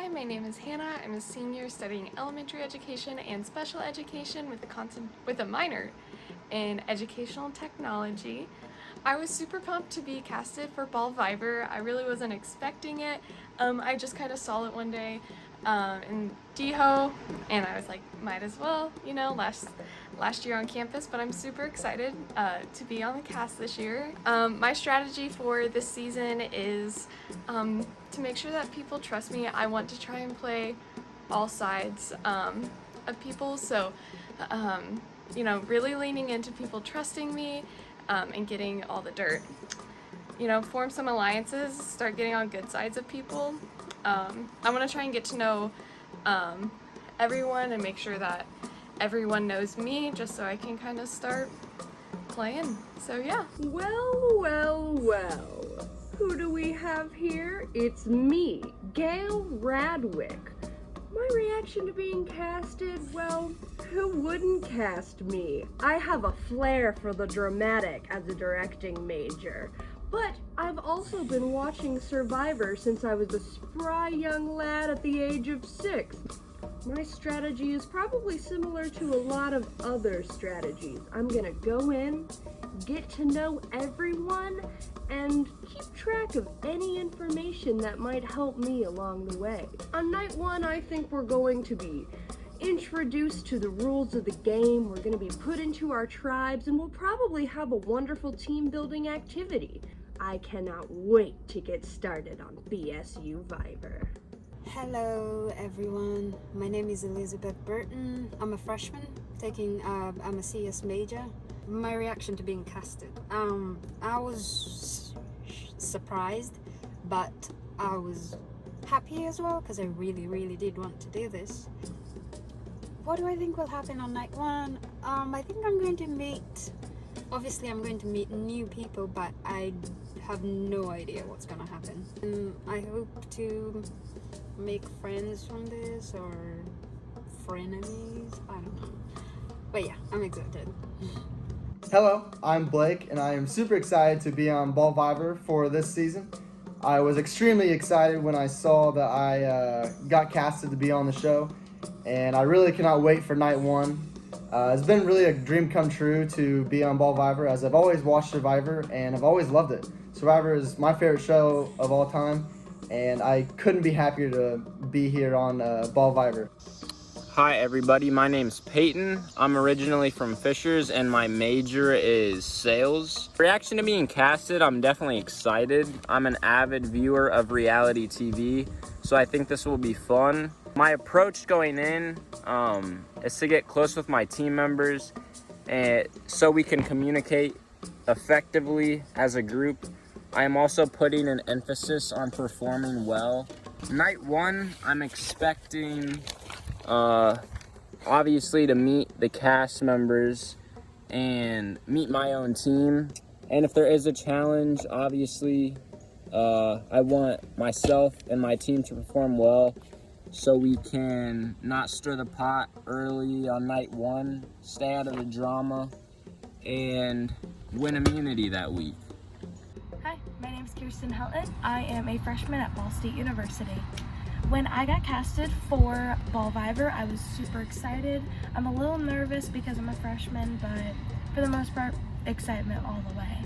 Hi, my name is Hannah. I'm a senior studying elementary education and special education with a minor in educational technology. I was super pumped to be casted for Ballvivor. I really wasn't expecting it. I just kind of saw it one day in DHO, and I was like, might as well, last year on campus, but I'm super excited to be on the cast this year. My strategy for this season is to make sure that people trust me. I want to try and play all sides of people, so really leaning into people trusting me and getting all the dirt. Form some alliances, start getting on good sides of people. I want to try and get to know everyone and make sure that everyone knows me, just so I can kind of start playing. So yeah. Well. Who do we have here? It's me, Gail Radwick. My reaction to being casted, well, who wouldn't cast me? I have a flair for the dramatic as a directing major. But I've also been watching Survivor since I was a spry young lad at the age of 6. My strategy is probably similar to a lot of other strategies. I'm gonna go in, get to know everyone, and keep track of any information that might help me along the way. On night 1, I think we're going to be introduced to the rules of the game, we're going to be put into our tribes, and we'll probably have a wonderful team building activity. I cannot wait to get started on BSU Vivor. Hello everyone, my name is Elizabeth Burton. I'm a freshman I'm a CS major. My reaction to being casted, I was surprised, but I was happy as well because I really did want to do this. What do I think will happen on night 1? I think I'm going to meet new people, but I have no idea what's gonna happen. I hope to make friends from this, or frenemies, I don't know. But yeah, I'm excited. Hello, I'm Blake, and I am super excited to be on Ballvivor for this season. I was extremely excited when I saw that I got casted to be on the show, and I really cannot wait for night 1. It's been really a dream come true to be on Ballvivor, as I've always watched Survivor, and I've always loved it. Survivor is my favorite show of all time, and I couldn't be happier to be here on Ballvivor. Hi everybody, my name's Peyton. I'm originally from Fishers and my major is sales. Reaction to being casted, I'm definitely excited. I'm an avid viewer of reality TV, so I think this will be fun. My approach going in is to get close with my team members and so we can communicate effectively as a group. I am also putting an emphasis on performing well. Night 1, I'm expecting obviously to meet the cast members and meet my own team, and if there is a challenge, obviously I want myself and my team to perform well so we can not stir the pot early on night 1, stay out of the drama, and win immunity that week. Hi, my name is Kirsten Helton. I am a freshman at Ball State University. When I got casted for Ballvivor, I was super excited. I'm a little nervous because I'm a freshman, but for the most part, excitement all the way.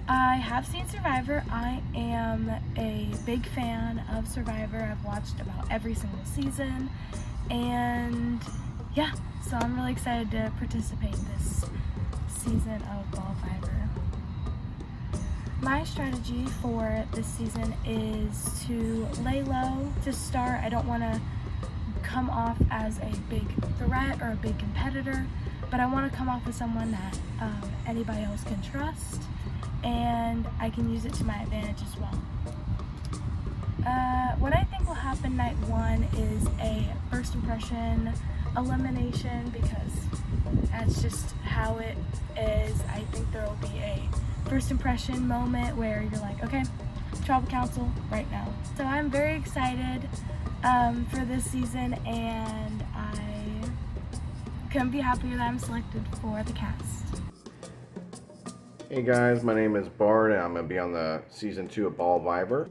I have seen Survivor. I am a big fan of Survivor. I've watched about every single season, and yeah, so I'm really excited to participate in this season of Ballvivor. My strategy for this season is to lay low to start. I don't want to come off as a big threat or a big competitor, but I want to come off as someone that anybody else can trust, and I can use it to my advantage as well. What I think will happen night 1 is a first impression elimination, because that's just how it is. I think there will be a first impression moment where you're like, okay, tribal council right now. So I'm very excited for this season, and I couldn't be happier that I'm selected for the cast. Hey guys, my name is Bard and I'm going to be on the season 2 of Ballvivor.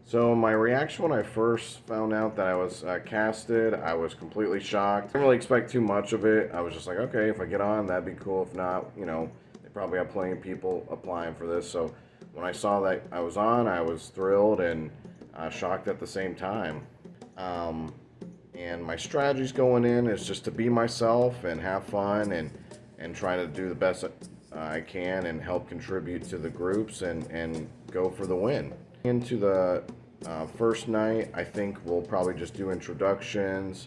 So my reaction when I first found out that I was casted, I was completely shocked. I didn't really expect too much of it. I was just like, okay, if I get on, that'd be cool. If not, you know, they probably have plenty of people applying for this. So when I saw that I was on, I was thrilled and shocked at the same time. And my strategies going in is just to be myself and have fun and try to do the best I can and help contribute to the groups and go for the win. Into the first night, I think we'll probably just do introductions,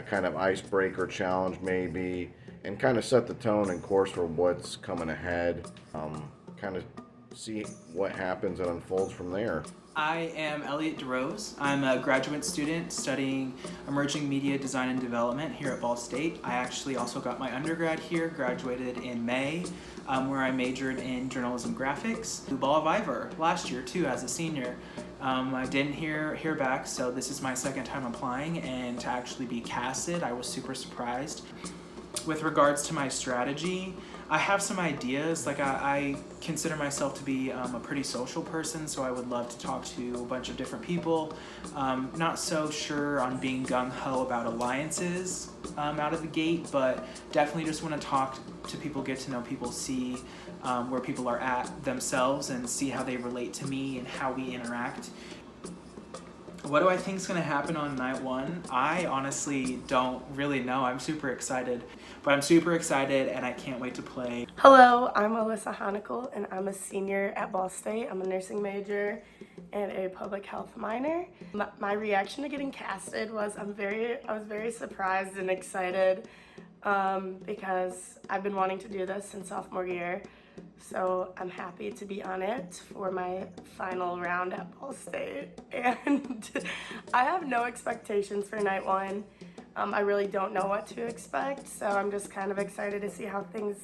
kind of icebreaker challenge maybe, and kind of set the tone and course for what's coming ahead. Kind of see what happens and unfolds from there. I am Elliot DeRose. I'm a graduate student studying emerging media design and development here at Ball State. I actually also got my undergrad here, graduated in May, where I majored in journalism graphics. Ballvivor last year too as a senior. I didn't hear back, so this is my second time applying, and to actually be casted, I was super surprised. With regards to my strategy, I have some ideas. Like I consider myself to be a pretty social person, so I would love to talk to a bunch of different people. Not so sure on being gung-ho about alliances out of the gate, but definitely just want to talk to people, get to know people, see where people are at themselves and see how they relate to me and how we interact. What do I think is going to happen on night one? I honestly don't really know. I'm super excited, but I'm super excited and I can't wait to play. Hello, I'm Alyssa Honicle and I'm a senior at Ball State. I'm a nursing major and a public health minor. My reaction to getting casted was I was very surprised and excited because I've been wanting to do this since sophomore year. So I'm happy to be on it for my final round at Ball State. And I have no expectations for night one. I really don't know what to expect, so I'm just kind of excited to see how things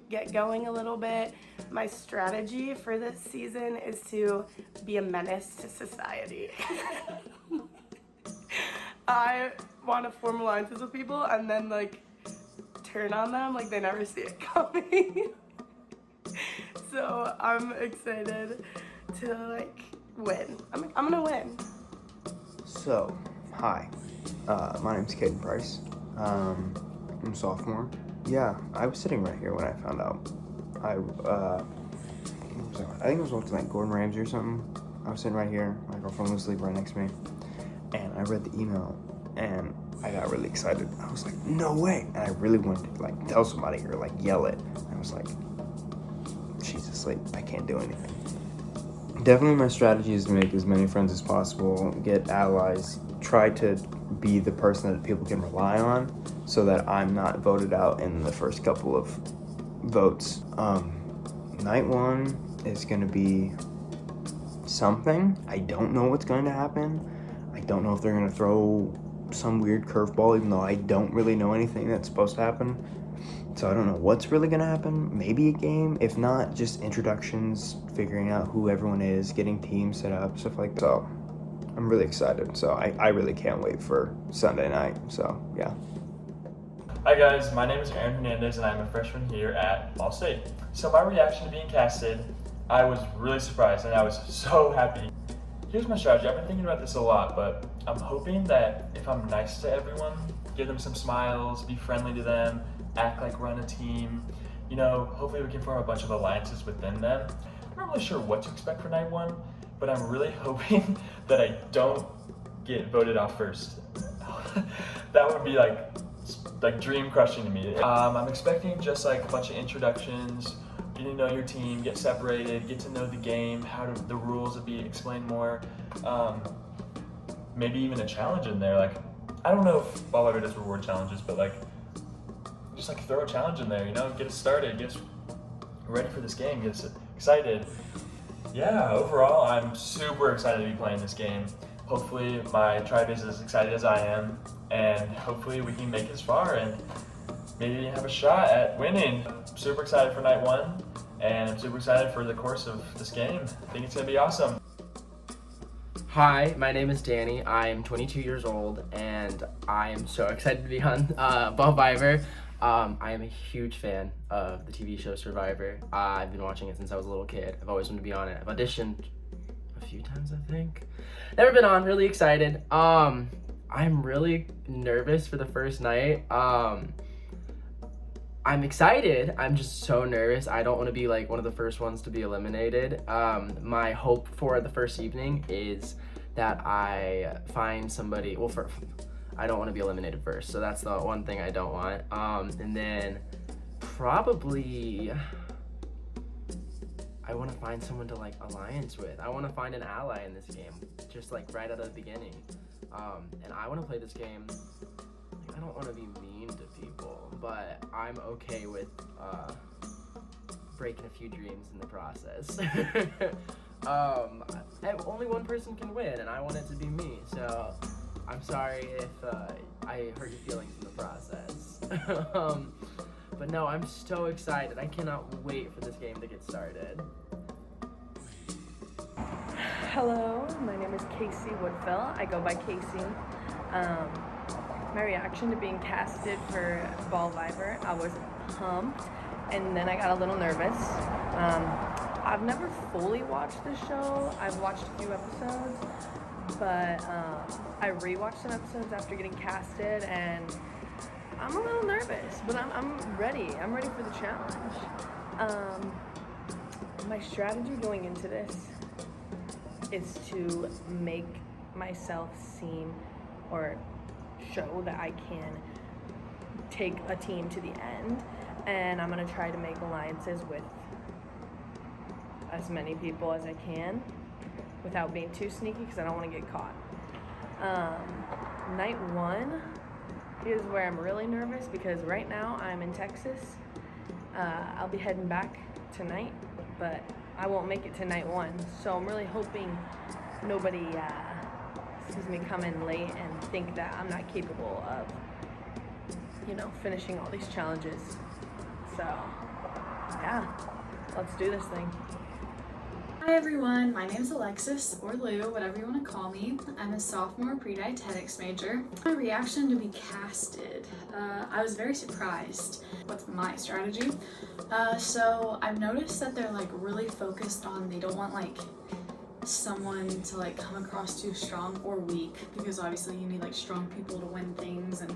get going a little bit. My strategy for this season is to be a menace to society. I want to form alliances with people and then like turn on them like they never see it coming. So I'm excited to like win. I'm gonna win. So, hi, my name's Caden Price. I'm a sophomore. Yeah, I was sitting right here when I found out. I think I was watching like Gordon Ramsay or something. I was sitting right here. My girlfriend was asleep right next to me, and I read the email, and I got really excited. I was like, no way! And I really wanted to like tell somebody or like yell it. I was like, she's asleep. I can't do anything. Definitely my strategy is to make as many friends as possible, get allies, try to be the person that people can rely on so that I'm not voted out in the first couple of votes. Night one is going to be something. I don't know what's going to happen. I don't know if they're going to throw some weird curveball, even though I don't really know anything that's supposed to happen. So I don't know what's really going to happen. Maybe a game. If not, just introductions, figuring out who everyone is, getting teams set up, stuff like that. So I'm really excited. So I really can't wait for Sunday night. So yeah. Hi guys, my name is Aaron Hernandez and I'm a freshman here at Ball State. So my reaction to being casted, I was really surprised and I was so happy. Here's my strategy. I've been thinking about this a lot, but I'm hoping that if I'm nice to everyone, give them some smiles, be friendly to them, act like we're on a team, you know, hopefully we can form a bunch of alliances within them. I'm not really sure what to expect for night one, but I'm really hoping that I don't get voted off first. That would be like dream crushing to me. I'm expecting just like a bunch of introductions, getting to know your team, get separated, get to know the game, the rules will be explained more. Maybe even a challenge in there. Like, I don't know if Ballvivor does reward challenges, but like, just like throw a challenge in there, you know, get us started, get us ready for this game, get us excited. Yeah, overall, I'm super excited to be playing this game. Hopefully my tribe is as excited as I am, and hopefully we can make it as far and maybe have a shot at winning. I'm super excited for night one, and I'm super excited for the course of this game. I think it's gonna be awesome. Hi, my name is Danny. I am 22 years old, and I am so excited to be on Ballvivor. I am a huge fan of the TV show Survivor. I've been watching it since I was a little kid. I've always wanted to be on it. I've auditioned a few times, I think. Never been on, really excited. I'm really nervous for the first night. I'm excited. I'm just so nervous. I don't want to be like one of the first ones to be eliminated. My hope for the first evening is that I find somebody, well, I don't want to be eliminated first, so that's the one thing I don't want. And then probably I want to find someone to like alliance with. I want to find an ally in this game, just like right out of the beginning. And I want to play this game. I don't want to be mean to people, but I'm okay with breaking a few dreams in the process. Only one person can win, and I want it to be me. So I'm sorry if I hurt your feelings in the process. But no, I'm so excited. I cannot wait for this game to get started. Hello, my name is Casey Woodville. I go by Casey. My reaction to being casted for Ballvivor, I was pumped, and then I got a little nervous. I've never fully watched the show. I've watched a few episodes, but I rewatched some episodes after getting casted, and I'm a little nervous, but I'm ready. I'm ready for the challenge. My strategy going into this is to make myself seem or show that I can take a team to the end, and I'm gonna try to make alliances with as many people as I can without being too sneaky because I don't want to get caught. Night one is where I'm really nervous because right now I'm in Texas. I'll be heading back tonight, but I won't make it to night one, so I'm really hoping nobody sees me come in late and think that I'm not capable of, finishing all these challenges. So, yeah, let's do this thing. Hi everyone, my name is Alexis, or Lou, whatever you want to call me. I'm a sophomore pre-dietetics major. My reaction to be casted, I was very surprised. What's my strategy? So I've noticed that they're like really focused on, they don't want like someone to like come across too strong or weak, because obviously you need like strong people to win things and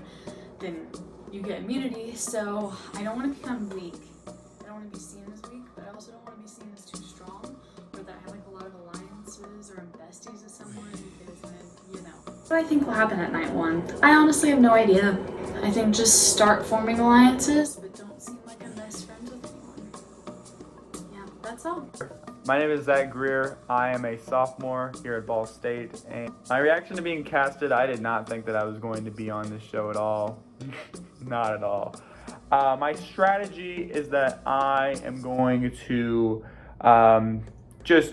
then you get immunity. So I don't want to become weak. I don't want to be seen as weak, but I also don't want to be seen as too strong, or that I have like a lot of alliances or I'm besties with someone, because then, What I think will happen at night one, I honestly have no idea. I think just start forming alliances, but don't seem like I'm best friends with anyone. Yeah, that's all. My name is Zach Greer. I am a sophomore here at Ball State, and my reaction to being casted, I did not think that I was going to be on this show at all. Not at all. My strategy is that I am going to just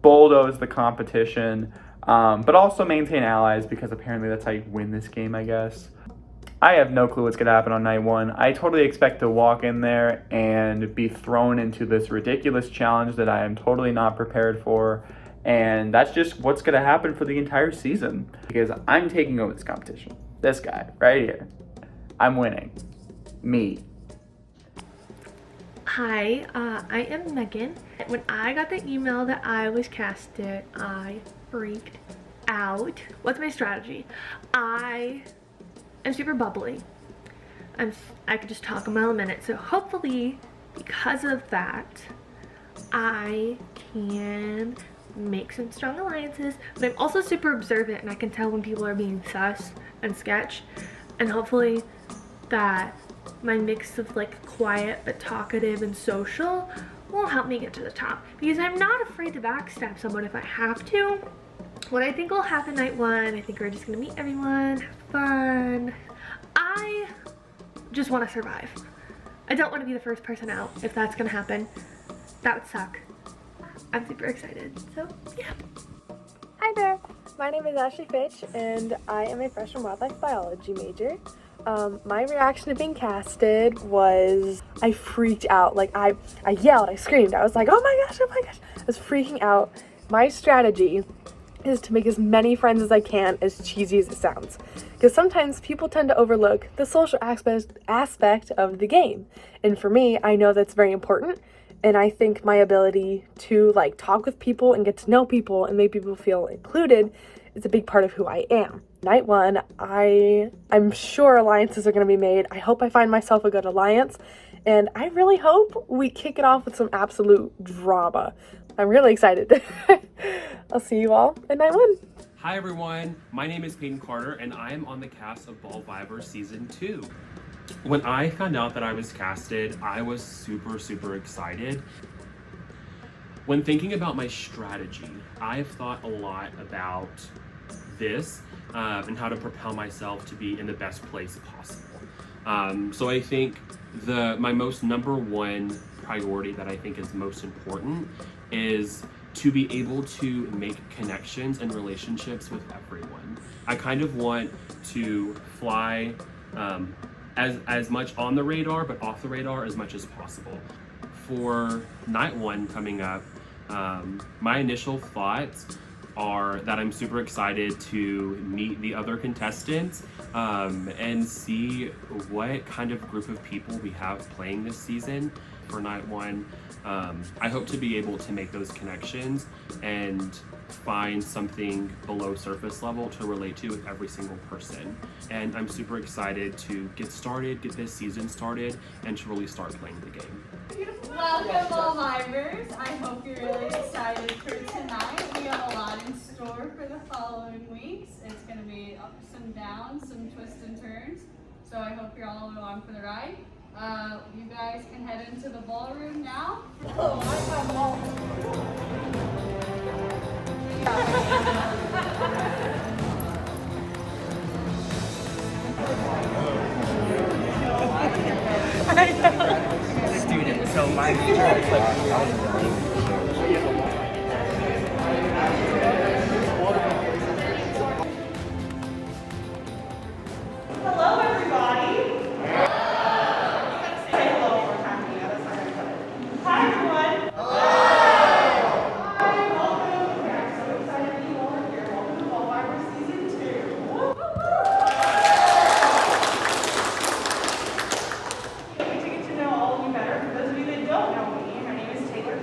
bulldoze the competition, but also maintain allies, because apparently that's how you win this game, I guess. I have no clue what's going to happen on night one. I totally expect to walk in there and be thrown into this ridiculous challenge that I am totally not prepared for. And that's just what's going to happen for the entire season, because I'm taking over this competition. This guy right here. I'm winning. Me. Hi, I am Megan. When I got the email that I was casted, I freaked out. What's my strategy? I am super bubbly. I could just talk a mile a minute. So hopefully, because of that, I can make some strong alliances. But I'm also super observant, and I can tell when people are being sus and sketch. And hopefully that my mix of like quiet but talkative and social will help me get to the top, because I'm not afraid to backstab someone if I have to. What I think will happen night one, I think we're just gonna meet everyone, have fun. I just want to survive. I don't want to be the first person out. If that's gonna happen, that would suck. I'm super excited, so yeah. Hi there, my name is Ashley Fitch, and I am a freshman wildlife biology major. My reaction to being casted was, I freaked out. Like I yelled, I screamed. I was like, oh my gosh, I was freaking out. My strategy is to make as many friends as I can, as cheesy as it sounds. Because sometimes people tend to overlook the social aspect of the game. And for me, I know that's very important. And I think my ability to like talk with people and get to know people and make people feel included is a big part of who I am. Night one, I'm sure alliances are going to be made. I hope I find myself a good alliance, and I really hope we kick it off with some absolute drama. I'm really excited. I'll see you all in night one. Hi everyone, my name is Peyton Carter and I am on the cast of Ballvivor Season 2. When I found out that I was casted, I was super excited. When thinking about my strategy, I've thought a lot about this and how to propel myself to be in the best place possible. So I think my most number one priority that I think is most important is to be able to make connections and relationships with everyone. I kind of want to fly as much on the radar, but off the radar as much as possible. For night one coming up, my initial thoughts are that I'm super excited to meet the other contestants and see what kind of group of people we have playing this season. For night one, I hope to be able to make those connections and find something below surface level to relate to with every single person. And I'm super excited to get this season started, and to really start playing the game. Welcome, Ballvivers. I hope you're really excited for tonight. We have a lot in store for the following weeks. It's going to be ups and downs, some twists and turns. So I hope you're all along for the ride. You guys can head into the ballroom now. Student, so my major is like Hello, everybody. Say hello one more time to me. That's not gonna cut it. Hi, everyone. Hi, welcome. I'm so excited that you all are here. Welcome to Ballvivor Season 2. Can't wait to get to know all of you better. For those of you that don't know me, my name is Taylor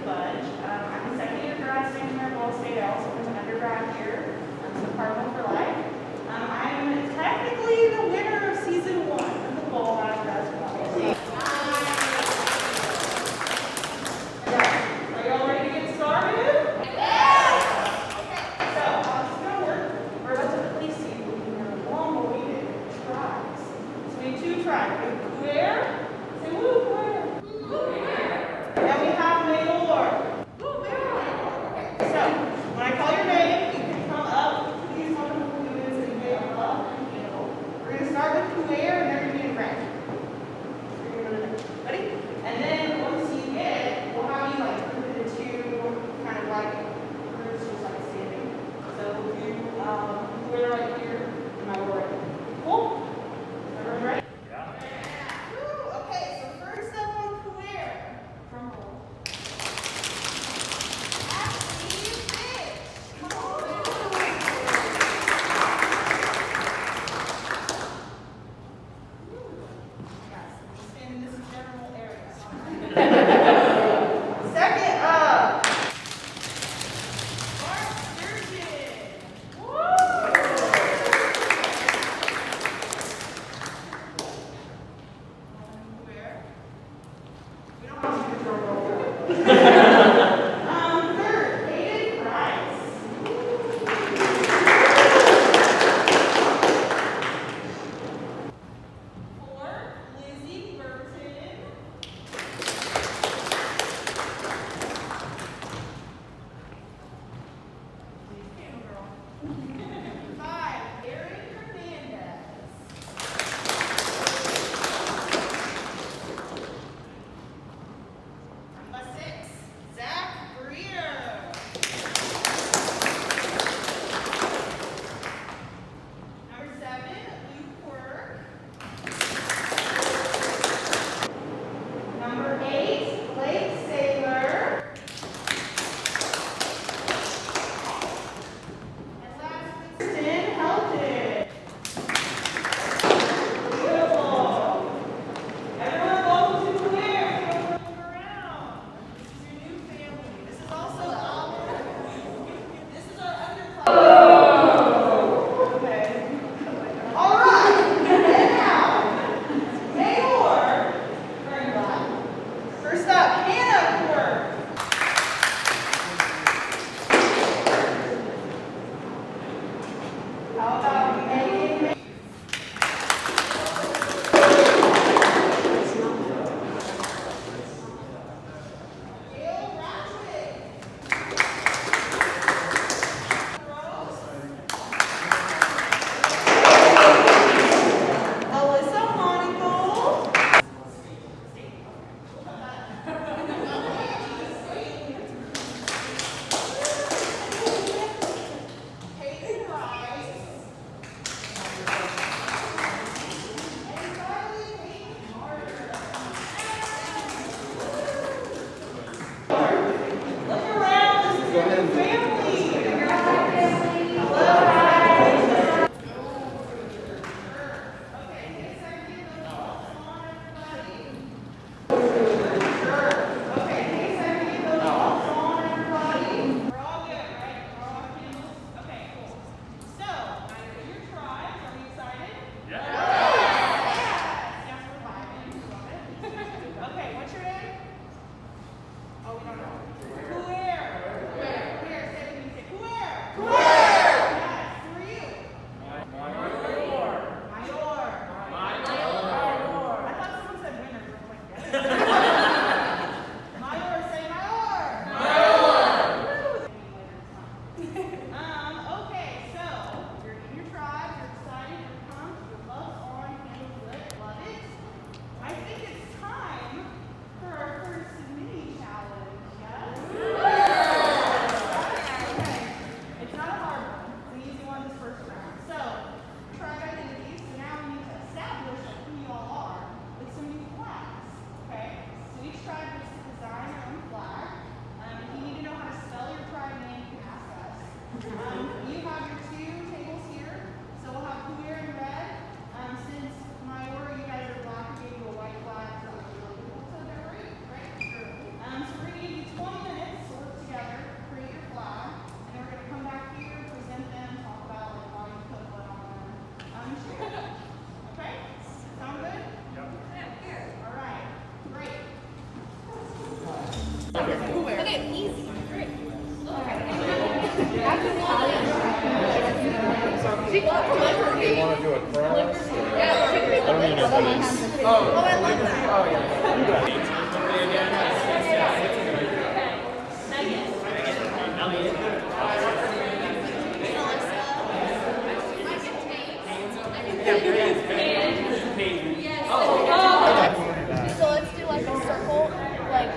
So let's do like a circle, like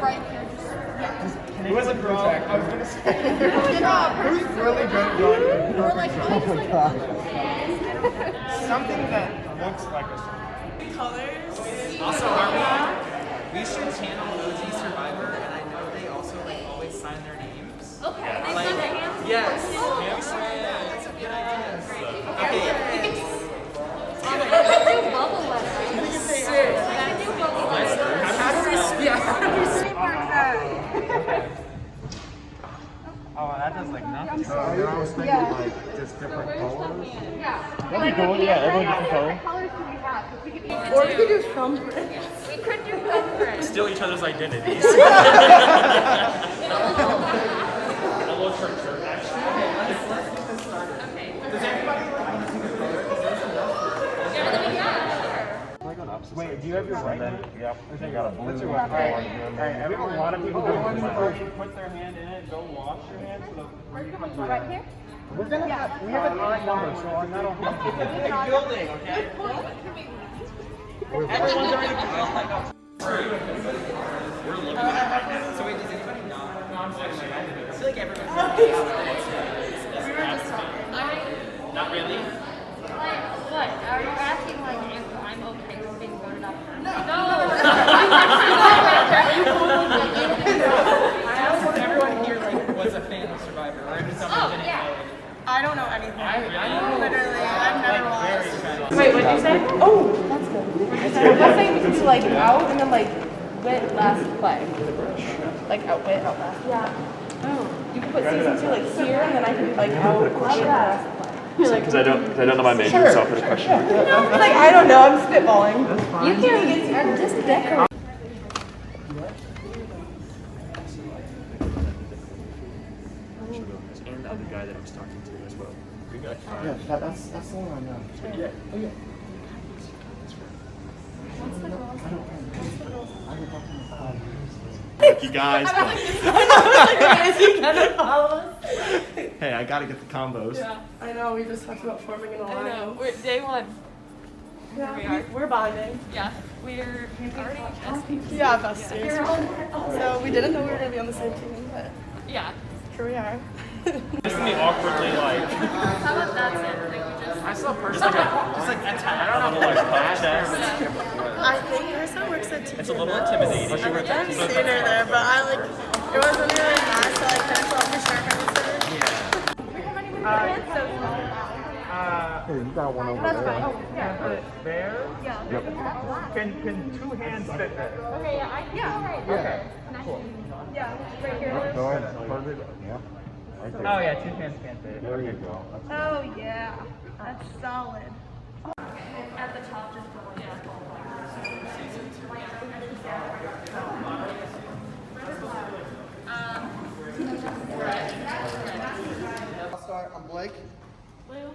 right here. Who has a protractor? I was gonna say. Who's really good at drawing a protractor? Oh my gosh. Something that looks like a circle. Colors. Also, we should channel OG Survivor, and I know they also like always sign their names. Okay. They Like, sign their names? yes. Oh, Yeah, that's a good idea. Okay. I can do bubble letters. I can do bubble letters. Oh, that does like nothing. I was thinking like just different colors. Yeah. That'd be cool, yeah, everyone different color. Colors do we have? Or we could do thumbprints. We could do thumbprints. Steal each other's identities. Wait, do you have your right hand? Yep. I got a blue. That's your All left right. one. Alright, we have a lot of people doing this. Put their hand in it, don't wash your hand. So Right here? we're gonna have, we have an odd number, so I'm not okay. Building, okay? Everyone's already So wait, does anybody not? I feel like everyone's Not really? What? Are you asking like if I'm okay with being voted up? No! I asked if everyone here like was a fan of Survivor, or if someone didn't know. I don't know anything. I Literally, I've never watched. Wait, what'd you say? Oh, that's good. I was saying we could do like out and then like wit last play. Like out wit, out last. Yeah. Oh. You could put season 2 like here and then I could do like out wit last play. Because I don't know my major, so I'll put a question mark. Like I don't know, I'm spitballing. You can just decorate. And the other guy that I was talking to as well. Yeah, that's the one I know. Yeah. Oh, yeah. Thank you guys. Is he gonna follow us? Hey, I gotta get the combos. Yeah, I know. We just talked about forming an alliance. I know. We're day one. Yeah, we're bonding. Yeah, we're already besties. Yeah, besties. So we didn't know we were gonna be on the same team, but yeah, here we are. Just me awkwardly like. How about that's it? Like we just. I saw a person just like attack. I don't know, like puff chest. I think here's how it works at It's a little intimidating. I've seen her there, but I like it wasn't really nice. So like that's all for sure. Hey, you got one over That's there. fine. Yeah, put it there. Yeah. Yep. Can 2 hands fit there? Okay, yeah, I can go right there. Cool. Yeah, right here. Go ahead. Put it. Yeah. Right there. Oh yeah, 2 hands can't fit. There you go. Oh yeah, that's solid. At the top, just put like I'll start. I'm Blake. Lou,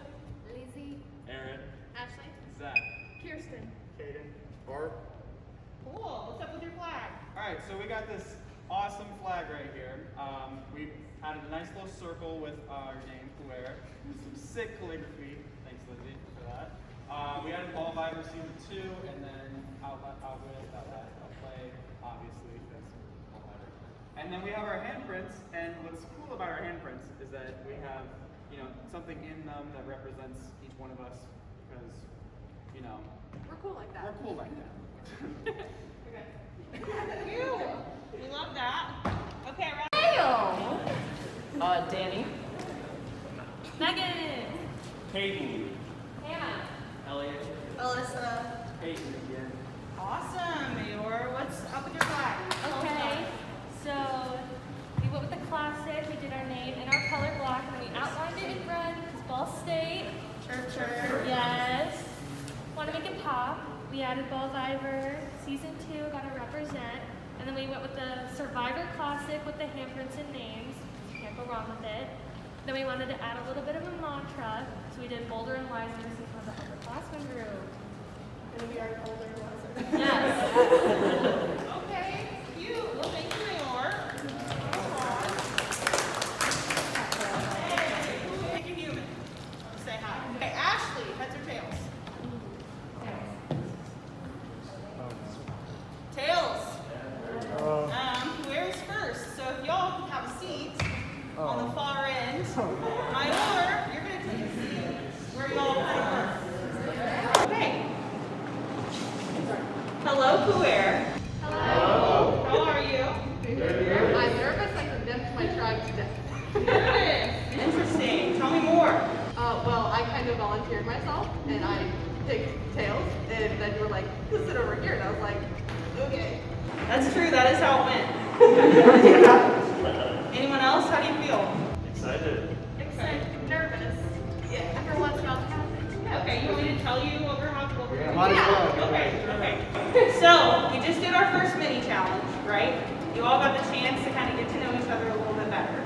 Lizzie, Aaron. Ashley, Zach. Kirsten. Caden. Bart. Cool. What's up with your flag? All right, so we got this awesome flag right here. We added a nice little circle with our name, Kuer, with some sick calligraphy. Thanks, Lizzie, for that. We added Ballvivor Season 2, and then I'll play, obviously, that's Ballvivor. And then we have our handprints, and what's cool about our handprints is that we have, you know, something in them that represents each one of us, because, you know, We're cool like that. we're cool like that. Cute. We love that. Okay, ready? Danny. Megan. Caden. Hannah. Elliot. Alyssa. Peyton again. Awesome, Mayor. What's up with your flag? Okay, so we went with the classic, we did our name and our color block, and then we outlined it in red, because Ball State. Church. Yes. Want to make it pop. We added Ballvivor, Season 2, got to represent. And then we went with the Survivor Classic with the handprints and names. Can't go wrong with it. Then we wanted to add a little bit of a mantra, so we did Bolder and Wiser since we're the Upperclassmen group. And we are Bolder and Wiser. Yes. Okay, cute. Well, thank you, Mayor. Hey, pick a human. Say hi. Okay, Ashley, heads or tails? Tails. Where's first? So if y'all can have a seat on the far end, my or you're gonna take a seat where y'all prefer. Okay. Hello, Kuer. Hello. How are you? I'm nervous. I condemned my tribe to death. Nervous. Interesting. Tell me more. Well, I kind of volunteered myself, and I picked tails, and then you were like, "Let's sit over here," and I was like, "Okay." That's true. That is how it went. Anyone else? How do you feel? Excited. Excited, nervous. Yeah. For once, about to happen. Yeah, okay, you want me to tell you what we're doing? Might as well. Okay. So, we just did our first mini challenge, right? You all got the chance to kind of get to know each other a little bit better.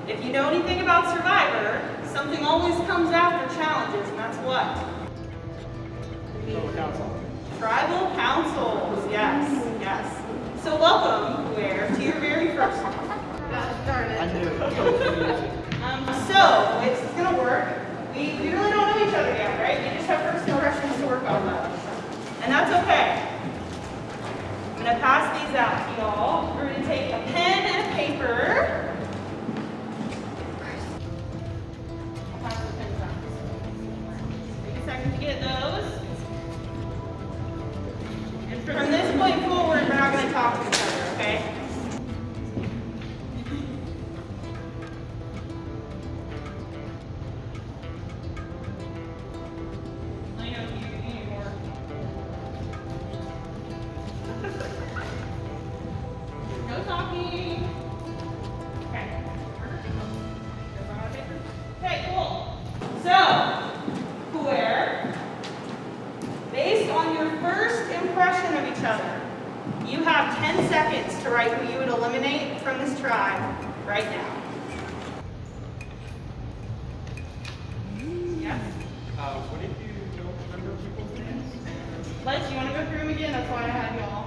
If you know anything about Survivor, something always comes after challenges, and that's what? Tribal councils, yes, yes. So welcome, Kuer, to your very first one. Darn it. I knew it. So, it's gonna work. We really don't know each other yet, right? We just have first impressions to work on that. And that's okay. I'm gonna pass these out to y'all. We're gonna take a pen and a paper. I'll pass the pens out. Take a second to get those. And from this point forward, we're not gonna talk to each other, okay? I know you need more. No talking. Okay. Okay, cool. So, Kuer, based on your first impression of each other, you have 10 seconds to write who you would eliminate from this tribe right now. What did you don't remember people's names? Lex, you want to go through them again? That's why I had y'all.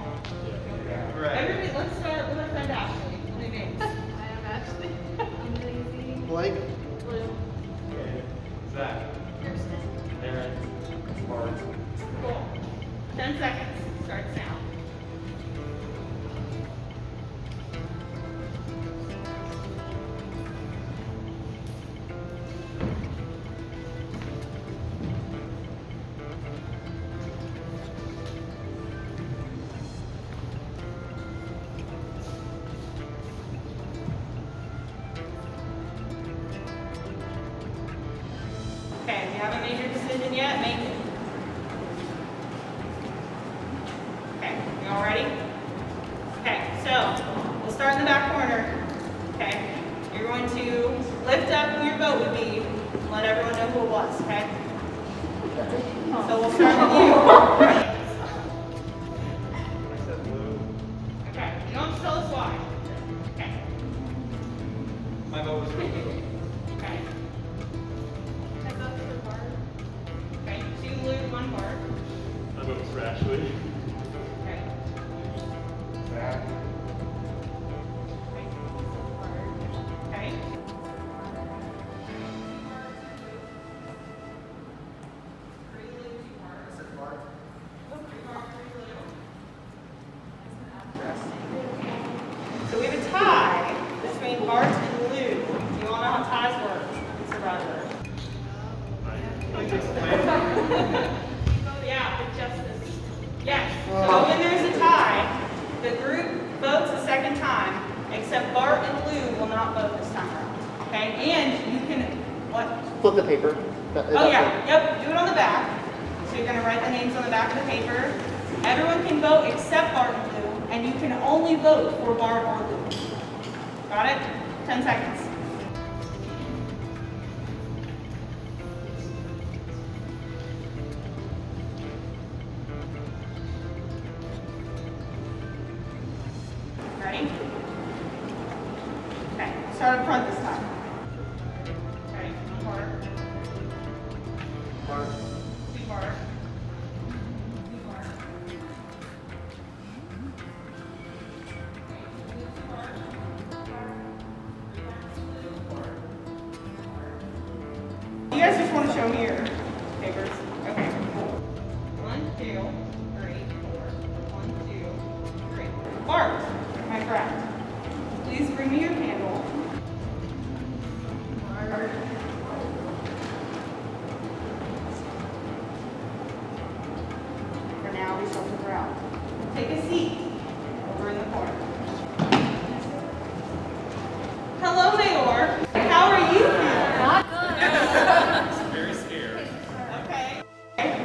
Right. Everybody, let's start with our friend Ashley. What are your names? I am Ashley. I'm Daisy. Blake. Blue. Zach. Kirsten. Aaron. Mark. Cool. 10 seconds. Starts now. Okay, if you haven't made your decision yet, make it. Okay, you all ready? Okay, so we'll start in the back corner. Okay, you're going to lift up who your vote would be and let everyone know who it was, okay? So we'll start with you. Okay, you don't have to tell us why. Okay. My vote was for Blue. Okay. Okay, 2 Blue, 1 Bart. My vote was for Ashley. Okay. Zach. Okay. So we have a tie between Bart and Lou. You all know how ties work in Survivor. Yeah, the justice. Yes. So when there's a tie, the group votes a second time, except Bart and Lou will not vote this time around. Okay? And you can, what? Flip the paper. Oh yeah, yep, do it on the back. So you're gonna write the names on the back of the paper. Everyone can vote except Bart and Lou, and you can only vote for Bart or Lou. Got it? 10 seconds. Ready? Okay, start up front this time. Okay, Bart. Mark. Bart. You guys just want to show me your papers? Okay, cool. 1, 2, 3, 4. 1, 2, 3. Bart, am I correct? Please bring me your candle. Bart. For now, we shall figure out. Take a seat over in the corner. Hello, Mayor. How are you feeling? Not good. Very scared. Okay.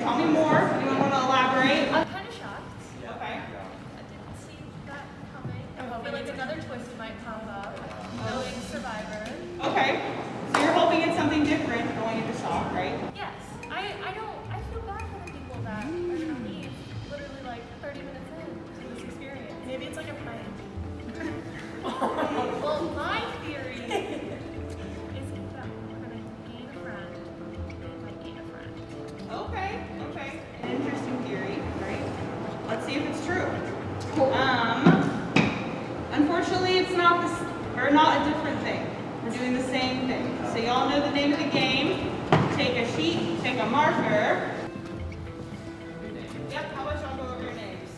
Tell me more. Anyone want to elaborate? I'm kind of shocked. Okay. I didn't see that coming. I feel like another twist might pop up. Knowing Survivor. Okay. So you're hoping it's something different going into shock, right? Yes. I feel bad for the people that are gonna leave literally like 30 minutes into this experience. Maybe it's like a prank. Well, my theory is that we're gonna gain a friend. They might gain a friend. Okay. Okay. An interesting theory, right? Let's see if it's true. Unfortunately, it's not this, or not a different thing. We're doing the same thing. So y'all know the name of the game. Take a sheet, take a marker. Yep, how about y'all go over your names?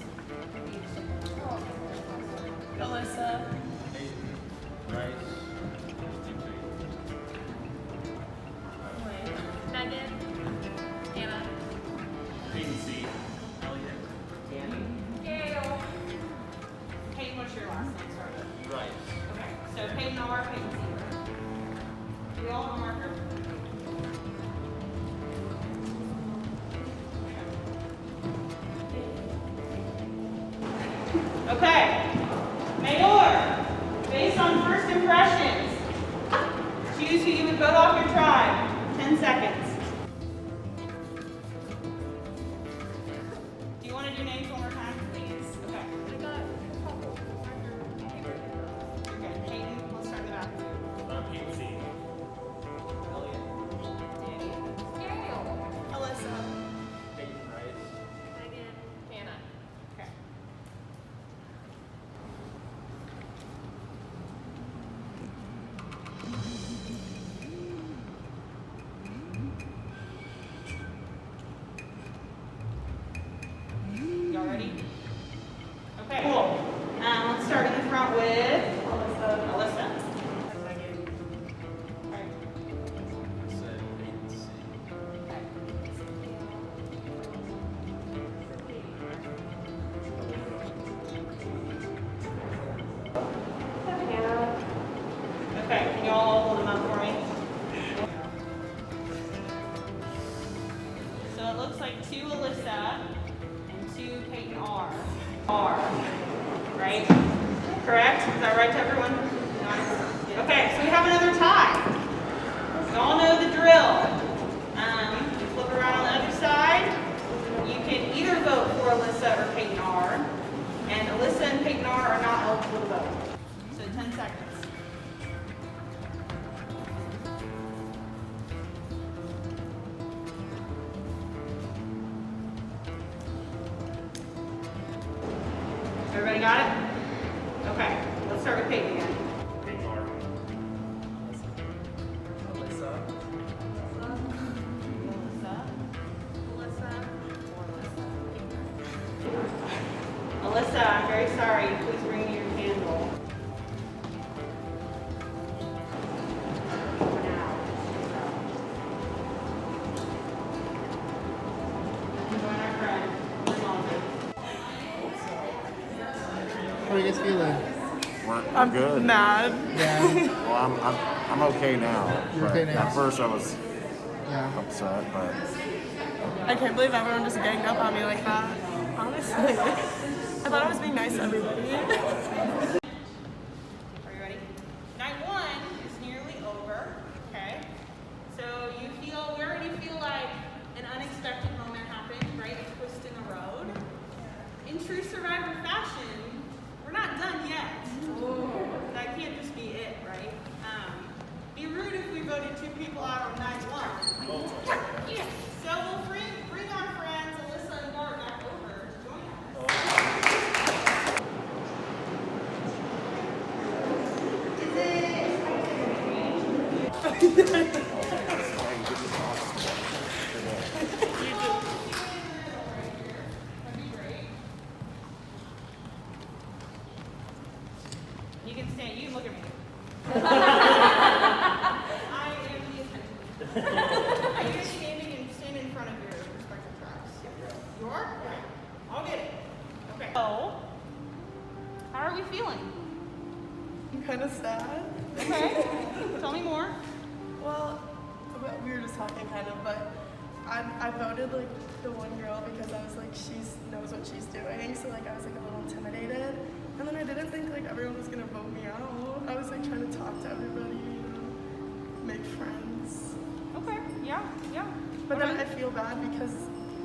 Alyssa. Megan. Anna. Peyton C. Elliot. Danny. Gail. Peyton, what's your last name? Start with. Right. Okay, so Peyton R, Peyton C. Do we all have a marker? Okay. Mayor, based on first impressions, choose who you would vote off your tribe. 10 seconds. Do you want to do names one more time, please? Okay. I got a couple Okay, Peyton, let's start in the back. Peyton C. Elliot. Danny. Gail. it looks like 2 Alyssa and 2 Peyton R. Right? Correct? Is that right to everyone? Okay, so we have another tie. You all know the drill. You flip around on the other side. You can either vote for Alyssa or Peyton R. And Alyssa and Peyton R are not eligible to vote. So 10 seconds. Everybody got it? Okay, let's start with Peyton again. Peyton R. Alyssa. Alyssa, I'm very sorry. Please bring me your candle. How are you guys feeling? I'm good. Mad. Yeah. Well, I'm okay now. You're but okay now. At first I was upset, but I can't believe everyone just ganged up on me like that. Honestly. I thought I was being nice to everybody. Are you ready? Night 1 is nearly over. Okay. So we already feel like an unexpected moment happened, right? A twist in the road. In true Survivor fashion, we're not done yet. That can't just be it, right? Be rude if we voted 2 people out on night 1. So we'll bring our friends Alyssa and Bart back over to join us. You can stand. You can look at me. I am the attention. Are you stand in front of your respective tribes? You are? Okay. I'll get it. Okay. So, how are we feeling? I'm kind of sad. Okay. Tell me more. Well, we were just talking kind of, but I voted like the one girl because I was like, she knows what she's doing, so like I was like a little intimidated. And then I didn't think like everyone was gonna vote me out. I was like trying to talk to everybody, make friends. Okay, yeah. But then I feel bad because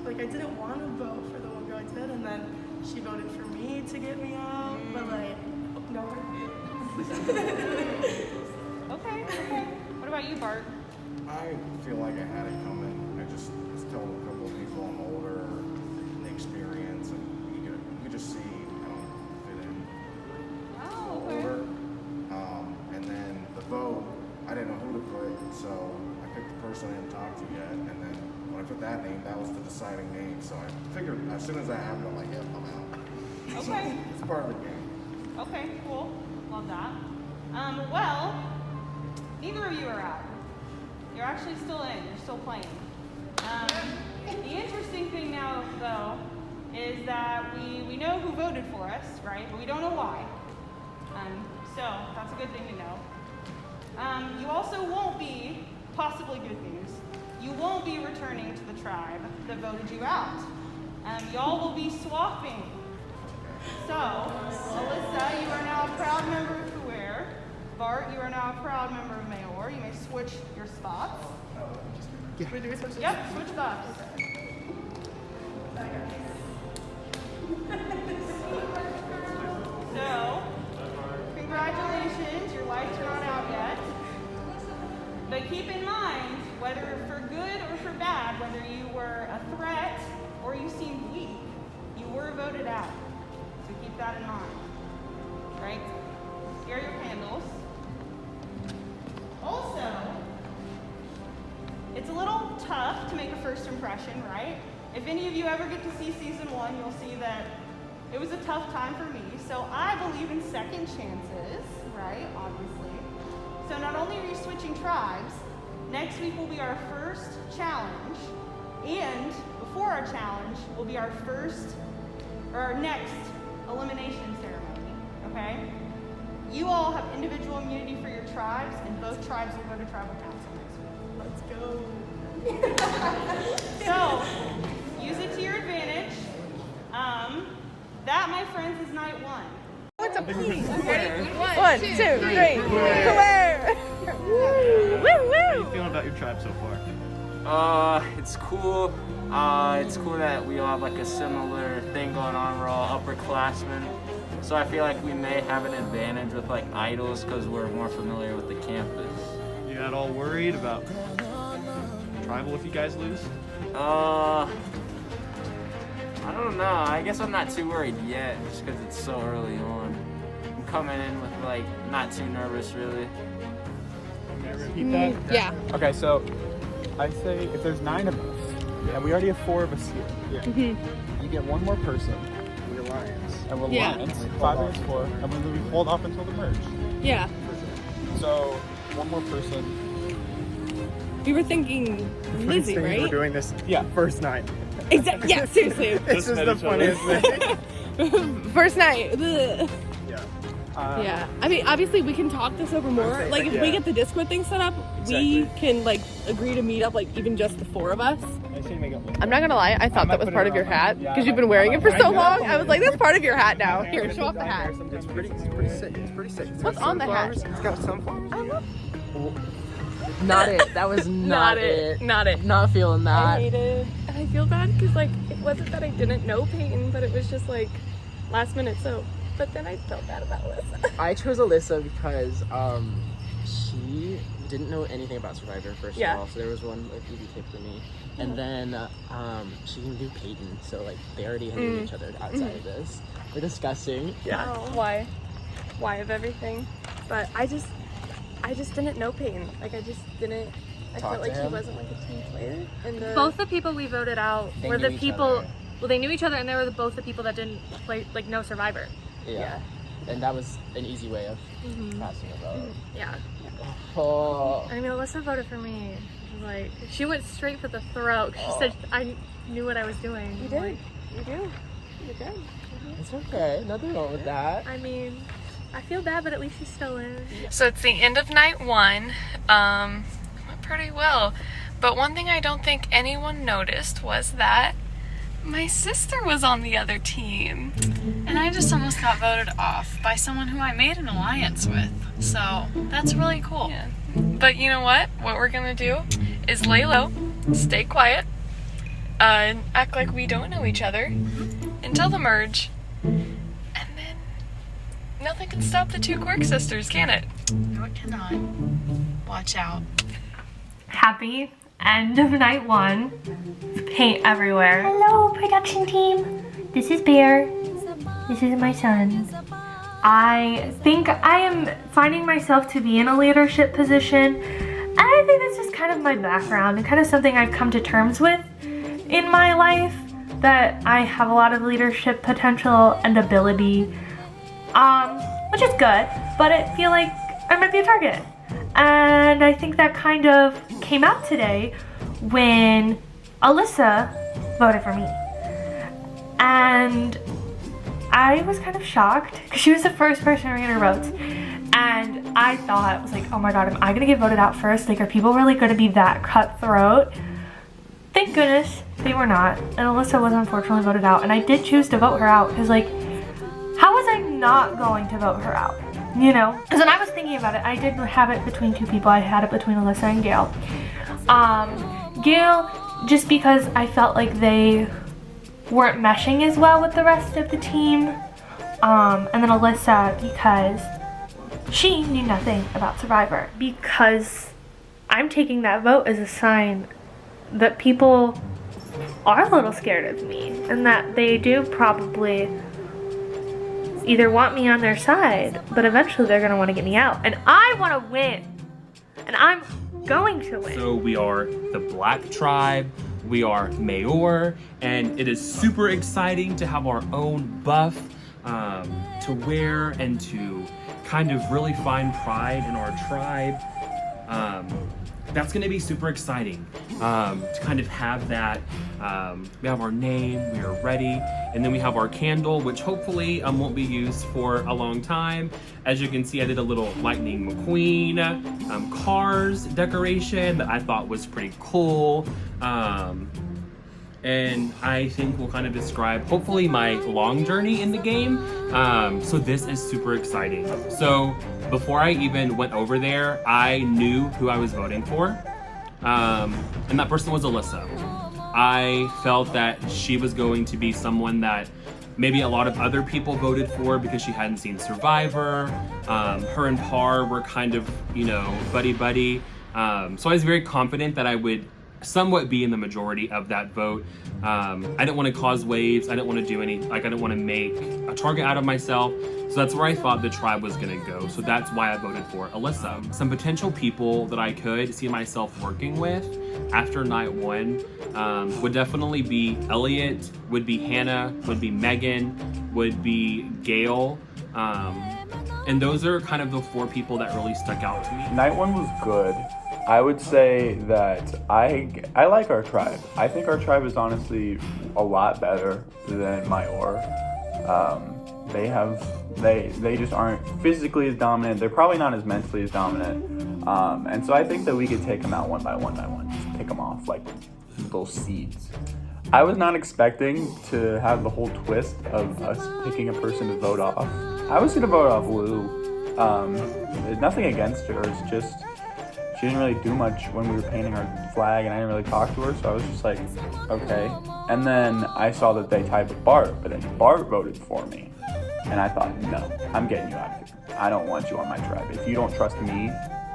like I didn't want to vote for the one girl I did, and then she voted for me to get me out. But like, no. Okay. What about you, Bart? I feel like I had it coming. I just was telling a couple of people I'm older, the experience, and you could just see I don't fit in. Oh, okay. Older. And then the vote, I didn't know who to put, so I picked the person I didn't talk to yet, and then when I put that name, that was the deciding name. So I figured as soon as that happened, I'm like, yep, I'm out. Okay. So it's part of the game. Okay, cool. Love that. Well, neither of you are out. You're actually still in. You're still playing. The interesting thing now, though, is that we know who voted for us, right? But we don't know why. So that's a good thing to know. You also won't be, possibly good news, you won't be returning to the tribe that voted you out. Y'all will be swapping. So, Alyssa, you are now a proud member of Kuer. Bart, you are now a proud member of Mayor. You may switch your spots. Wait, do we switch? Yep, switch spots. So, congratulations, your lights are not out yet. But keep in mind, whether for good or for bad, whether you were a threat or you seemed weak, you were voted out. So keep that in mind. Right? Here are your candles. Also, it's a little tough to make a first impression, right? If any of you ever get to see season 1, you'll see that it was a tough time for me. So I believe in second chances, right? Obviously. So not only are you switching tribes, next week will be our first challenge, and before our challenge will be our next elimination ceremony, okay? You all have individual immunity for your tribes, and both tribes will go to tribal council next week. Let's go. So, 1, 2, 3. Where? Woo, woo. How are you feeling about your tribe so far? It's cool. It's cool that we all have like a similar thing going on. We're all upperclassmen. So I feel like we may have an advantage with like idols because we're more familiar with the campus. You're not all worried about tribal if you guys lose? I don't know. I guess I'm not too worried yet just because it's so early on. I'm coming in with like not too nervous really. Can I repeat that? Yeah. Okay, so I'd say if there's 9 of us, and we already have 4 of us here, you get one more person. We're Lions. And we're Lions. 5 against 4, and we're going to be pulled off until the merge. Yeah. So, one more person. We were thinking Lizzie, right? We're doing this, first night. Exactly. Yeah, seriously. This is the funniest thing. First night. Ugh. Yeah. Yeah. I mean, obviously, we can talk this over more. Like, if we get the Discord thing set up, we can, like, agree to meet up, like, even just the 4 of us. I'm not gonna lie, I thought that was part of your hat because you've been wearing it for so long. I was like, that's part of your hat now. Here, show off the hat. It's pretty sick. It's pretty sick. What's on the hat? It's got sunflowers. I love. Not it. That was not it. Not it. Not feeling that. I hate it. And I feel bad because, like, it wasn't that I didn't know Peyton, but it was just, like, last minute so. But then I felt bad about Alyssa. I chose Alyssa because she didn't know anything about Survivor, first of all, so there was one like, easy tip for me. And then she knew Peyton, so like they already knew each other outside of this. We're discussing. Yeah. Oh, why of everything? But I just didn't know Peyton. Like I just didn't. I felt like he wasn't like a team player. And both the people we voted out were the people. Well, they knew each other, and they were both the people that didn't play, like, no Survivor. Yeah. And that was an easy way of passing a vote. Yeah. Oh. I mean, Alyssa voted for me. Like, she went straight for the throat. She said I knew what I was doing. You did. Like, you do. You're good. It's okay. Nothing wrong with that. I mean, I feel bad, but at least she's still in. So it's the end of night 1. Went pretty well. But one thing I don't think anyone noticed was that my sister was on the other team. And I just almost got voted off by someone who I made an alliance with. So that's really cool. Yeah. But you know what? What we're gonna do is lay low, stay quiet, and act like we don't know each other until the merge. And then nothing can stop the 2 Quirk sisters, can it? No, it cannot. Watch out. Happy end of night 1. Paint everywhere. Hello, production team. This is Bear. This is my son. I think I am finding myself to be in a leadership position, and I think that's just kind of my background and kind of something I've come to terms with in my life, that I have a lot of leadership potential and ability, which is good, but I feel like I might be a target. And I think that kind of came out today when Alyssa voted for me. And I was kind of shocked because she was the first person to read her votes. And I thought, I was like, oh my god, am I gonna get voted out first? Like, are people really gonna be that cutthroat? Thank goodness they were not. And Alyssa was unfortunately voted out. And I did choose to vote her out because, like, how was I not going to vote her out? You know? Because when I was thinking about it, I did have it between 2 people. I had it between Alyssa and Gail. Gail, just because I felt like they weren't meshing as well with the rest of the team. And then Alyssa, because she knew nothing about Survivor. Because I'm taking that vote as a sign that people are a little scared of me. And that they do probably either want me on their side, but eventually they're going to want to get me out. And I want to win. And I'm going to win. So we are the Black Tribe, we are Mayor, and it is super exciting to have our own buff to wear and to kind of really find pride in our tribe. That's gonna be super exciting to kind of have that. We have our name, we are ready, and then we have our candle, which hopefully won't be used for a long time. As you can see, I did a little Lightning McQueen cars decoration that I thought was pretty cool. and I think will kind of describe hopefully my long journey in the game. So this is super exciting. So before I even went over there, I knew who I was voting for, and that person was Alyssa. I felt that she was going to be someone that maybe a lot of other people voted for because she hadn't seen Survivor. Her and Par were kind of, buddy-buddy. So I was very confident that I would somewhat be in the majority of that vote. I didn't want to cause waves. I didn't want to do I didn't want to make a target out of myself. So that's where I thought the tribe was going to go. So that's why I voted for Alyssa. Some potential people that I could see myself working with after night 1 would definitely be Elliot, would be Hannah, would be Megan, would be Gail. And those are kind of the 4 people that really stuck out to me. Night 1 was good. I would say that I like our tribe. I think our tribe is honestly a lot better than my Or. They just aren't physically as dominant. They're probably not as mentally as dominant. And so I think that we could take them out one by one, just pick them off like little seeds. I was not expecting to have the whole twist of us picking a person to vote off. I was gonna vote off Lou. Nothing against her, it's just she didn't really do much when we were painting our flag and I didn't really talk to her, so I was just like, okay. And then I saw that they tied with Bart, but then Bart voted for me. And I thought, no, I'm getting you out of here. I don't want you on my tribe. If you don't trust me,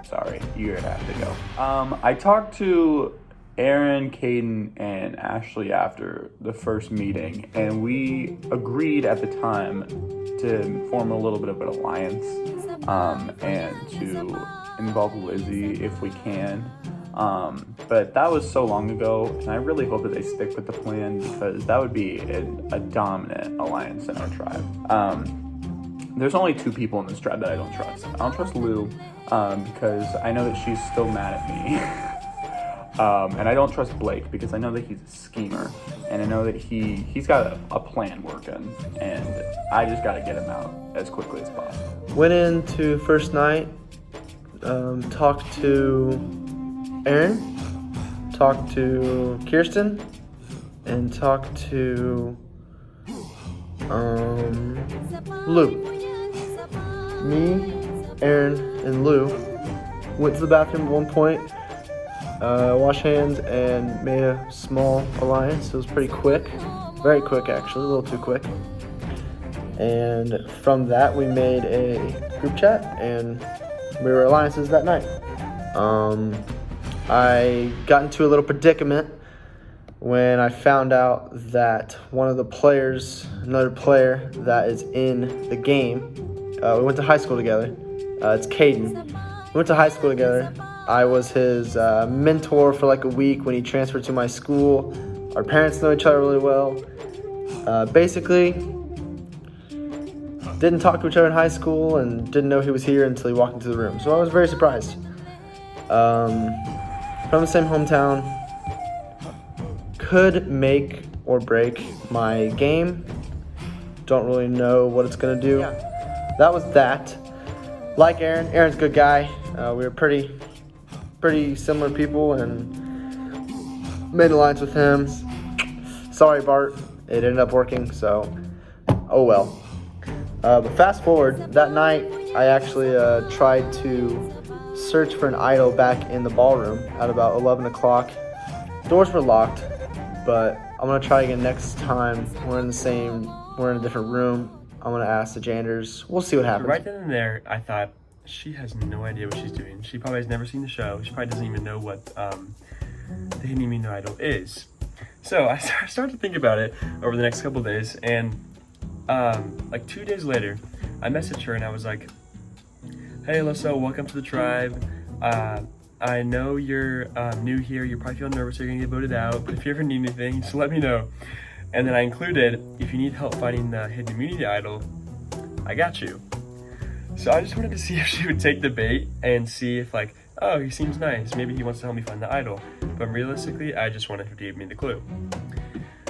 sorry, you're gonna have to go. I talked to Aaron, Caden, and Ashley after the first meeting, and we agreed at the time to form a little bit of an alliance and to involve Lizzie if we can. But that was so long ago, and I really hope that they stick with the plan because that would be a dominant alliance in our tribe. There's only 2 people in this tribe that I don't trust. I don't trust Lou because I know that she's still mad at me. And I don't trust Blake because I know that he's a schemer, and I know that he's got a plan working, and I just got to get him out as quickly as possible. Went into first night, talked to Aaron, talked to Kirsten, and talked to Lou. Me, Aaron, and Lou went to the bathroom at one point, washed hands, and made a small alliance. It was pretty quick, very quick actually, a little too quick. And from that we made a group chat and we were alliances that night. I got into a little predicament when I found out that one of the players, another player that is in the game, we went to high school together. It's Caden. We went to high school together. I was his mentor for like a week when he transferred to my school. Our parents know each other really well. Basically, didn't talk to each other in high school and didn't know he was here until he walked into the room. So I was very surprised. From the same hometown, could make or break my game. Don't really know what it's gonna do. That was that. Like Aaron, Aaron's a good guy. We were pretty similar people and made an alliance with him. Sorry, Bart, it ended up working, so oh well. But fast forward, that night I actually tried to search for an idol back in the ballroom at about 11 o'clock. Doors were locked, but I'm gonna try again next time. We're in a different room. I'm gonna ask the janitors. We'll see what happens. Right then and there, I thought, she has no idea what she's doing. She probably has never seen the show. She probably doesn't even know what the Hidden Immunity Idol is. So I started to think about it over the next couple of days, and like 2 days later, I messaged her and I was like, hey Alyssa, welcome to the tribe. I know you're new here, you're probably feeling nervous, you're gonna get voted out, but if you ever need anything, just let me know. And then I included, if you need help finding the Hidden Immunity Idol, I got you. So I just wanted to see if she would take the bait and see if like, oh, he seems nice, maybe he wants to help me find the idol. But realistically, I just wanted her to give me the clue.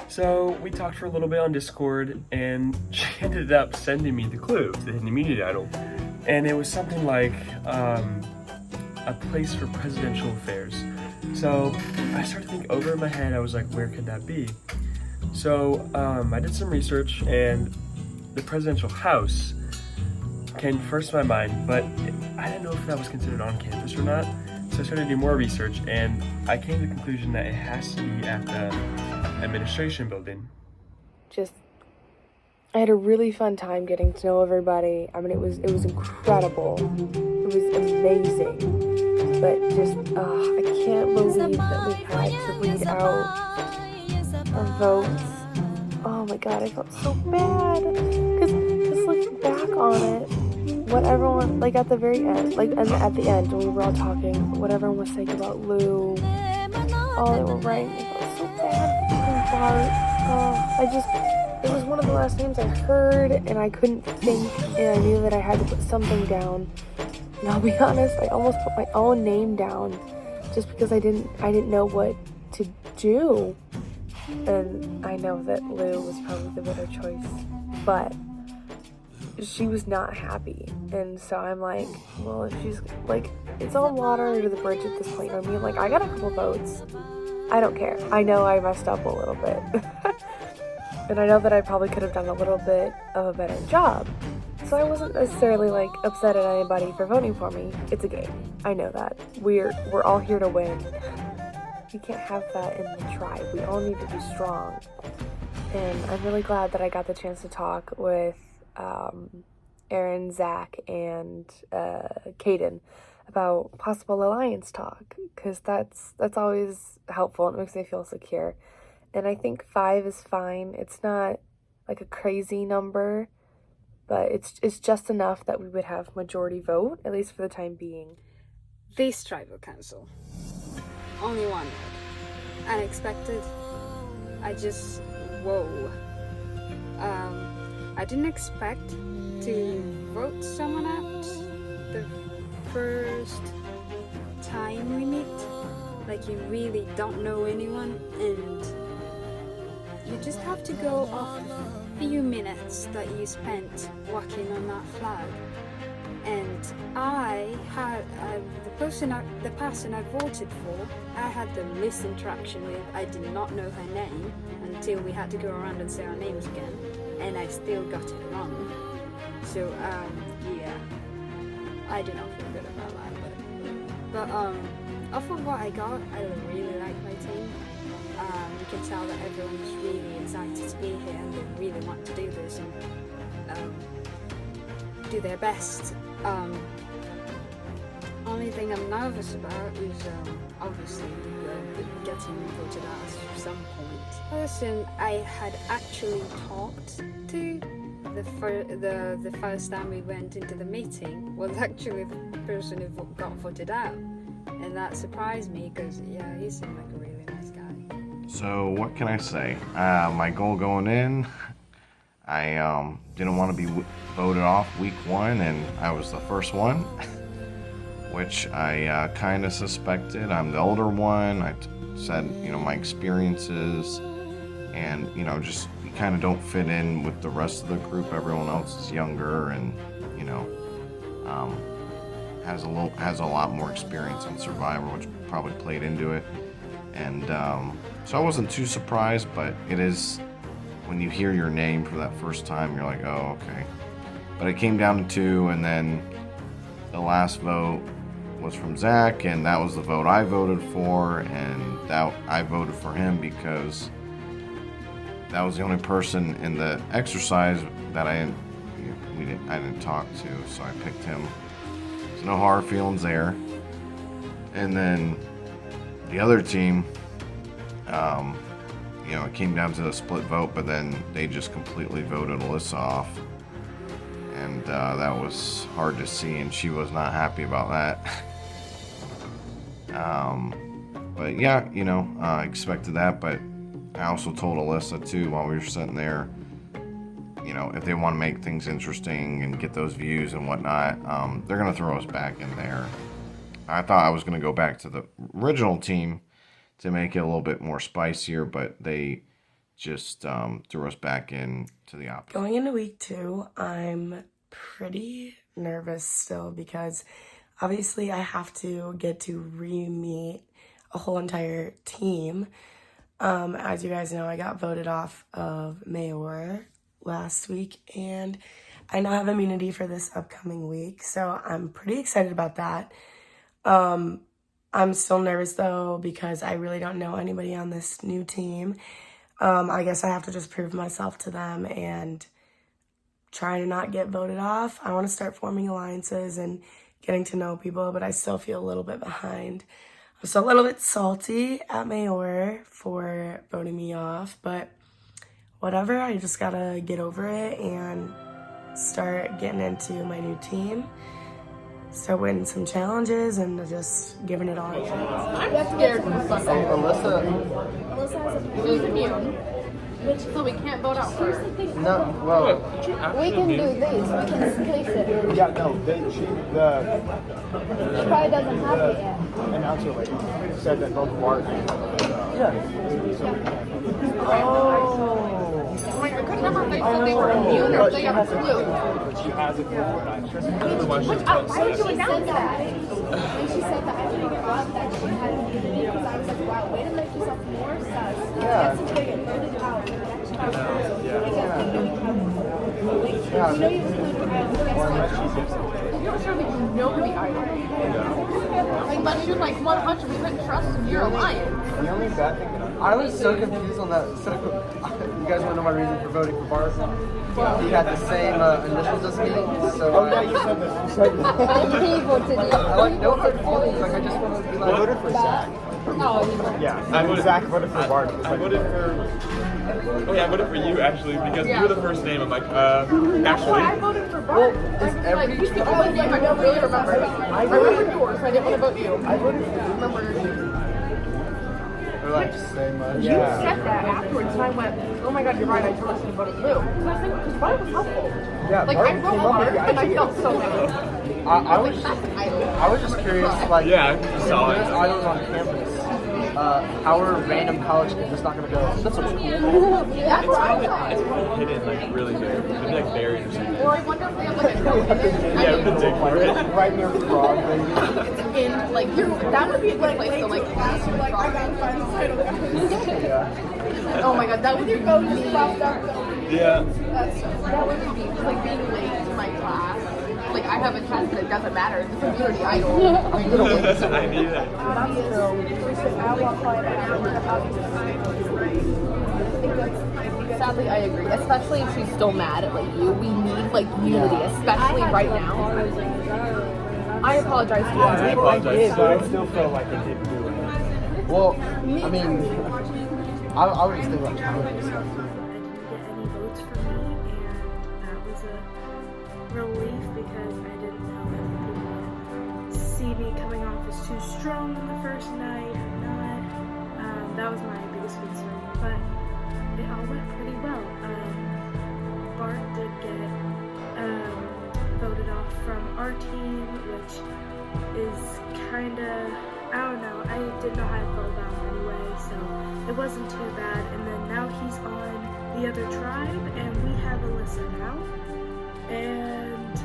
So we talked for a little bit on Discord, and she ended up sending me the clue to the Hidden Immunity Idol. And it was something like a place for presidential affairs. So I started to think over in my head, I was like, where could that be? So I did some research, and the presidential house came first to my mind, but I didn't know if that was considered on campus or not. So I started to do more research, and I came to the conclusion that it has to be at the administration building. I had a really fun time getting to know everybody. I mean, it was incredible. It was amazing. But I can't believe that we had to read out our votes. Oh my god, I felt so bad. Because looking back on it, what everyone, like at the very end, like at the end when we were all talking, what everyone was saying about Lou, all they were writing, I felt so bad for Bart. It was one of the last names I heard, and I couldn't think, and I knew that I had to put something down. And I'll be honest, I almost put my own name down just because I didn't know what to do. And I know that Lou was probably the better choice, but she was not happy. And so I'm like, well, if she's like, it's all water under the bridge at this point. I mean, like, I got a couple votes. I don't care. I know I messed up a little bit. And I know that I probably could have done a little bit of a better job. So I wasn't necessarily like upset at anybody for voting for me. It's a game. I know that. We're all here to win. We can't have that in the tribe. We all need to be strong. And I'm really glad that I got the chance to talk with Aaron, Zach, and Caden about possible alliance talk, because that's always helpful. It makes me feel secure. And I think 5 is fine. It's not like a crazy number, but it's just enough that we would have majority vote, at least for the time being. This tribal council. Only one word. Unexpected. Whoa. I didn't expect to vote someone out the first time we meet. Like, you really don't know anyone, and you just have to go off a few minutes that you spent walking on that flag. And I had the person I voted for, I had the least interaction with. I did not know her name until we had to go around and say our names again, and I still got it wrong. So yeah, I do not feel good about that. But off of what I got, I really like my team. You can tell that everyone is really excited to be here, and they really want to do this and do their best. Only thing I'm nervous about is obviously getting voted out at some point. The person I had actually talked to the first time we went into the meeting was actually the person who got voted out, and that surprised me because yeah, he seemed like a really nice guy. So what can I say? My goal going in, I didn't want to be voted off week 1, and I was the first one, which I kind of suspected. I'm the older one. I said, my experiences, and just you kind of don't fit in with the rest of the group. Everyone else is younger, and has a lot more experience on Survivor, which probably played into it. And so I wasn't too surprised, but it is, when you hear your name for that first time, you're like, oh, okay. But it came down to 2, and then the last vote was from Zach, and that was the vote I voted for, and that I voted for him because that was the only person in the exercise that I didn't talk to, so I picked him. There's no hard feelings there. And then the other team, it came down to the split vote, but then they just completely voted Alyssa off. And that was hard to see, and she was not happy about that. But yeah, I expected that, but I also told Alyssa too while we were sitting there, if they want to make things interesting and get those views and whatnot, they're going to throw us back in there. I thought I was going to go back to the original team to make it a little bit more spicier, but they just threw us back in to the opposite. Going into week 2, I'm pretty nervous still because obviously I have to get to re-meet a whole entire team. As you guys know, I got voted off of Mayor last week, and I now have immunity for this upcoming week, so I'm pretty excited about that. I'm still nervous though because I really don't know anybody on this new team. I guess I have to just prove myself to them and try to not get voted off. I want to start forming alliances and getting to know people, but I still feel a little bit behind. I'm still a little bit salty at Mayor for voting me off, but whatever, I just gotta get over it and start getting into my new team. Start winning some challenges and just giving it all a chance. I'm scared from Sunday. Alyssa is immune, so we can't vote out her. No, well, We can do this. We can place it. yeah, no, She probably doesn't have it yet. announcer lady said that both Bart and Wait, I couldn't remember if they said they were immune or if they have flu. But she has a flu. Why would you announce that? And she said that I forgot that she had immunity because I was like, wow, way to make yourself more sus. Yes, to get voted out for the next time. You know you You're sure that you know who the idol is. Unless you're like 100% trust in your alliance. The only bad thing, I was so confused on that. So, you guys want to know my reason for voting for Bart? He had the same initials as me, so you said this. He voted you. I like no hard feelings. Like I just want to be like. I voted for Zach. Oh, yeah. I voted Zach voted for Bart. I voted for you actually because you were the first name. I'm like, actually. I voted for Bart. He's the only name I don't really remember. I remember yours, so I didn't want to vote you. I voted for you. Remember. We're like so much. You said that afterwards, and I went, oh my god, you're right, I totally should have voted blue. Because Bart was helpful. Yeah, like, Bart I wrote came up with Bart, the and I idea. felt so bad. I was just curious, like, yeah, I saw it. I was on campus. How are random college kids just not going to go? That's what's cool. That's what I thought. It's probably hidden, like really good. Maybe like buried or something. Or I wonder if they have like a code in it. Yeah, with the dick for it. Right near Frog, maybe. In, like, that would be a good place to, like, ask for like, I gotta find the title, guys. Oh my god, that would be me. Yeah. That would be like being late to my class. Like, I have a test that doesn't matter. It's a community idol. I knew that. Sadly, I agree. Especially if she's still mad at, like, you. We need, like, unity, especially right now. I apologize to you. I apologize. But I still felt like I didn't do it. Well, I mean, I would just think like counting and stuff too. Relief because I didn't know if people would see me coming off as too strong on the first night or not. That was my biggest concern, but it all went pretty well. Bart did get voted off from our team, which is kinda, I don't know, I didn't know how to feel about him anyway, so it wasn't too bad. And then now he's on the other tribe, and we have Alyssa now. And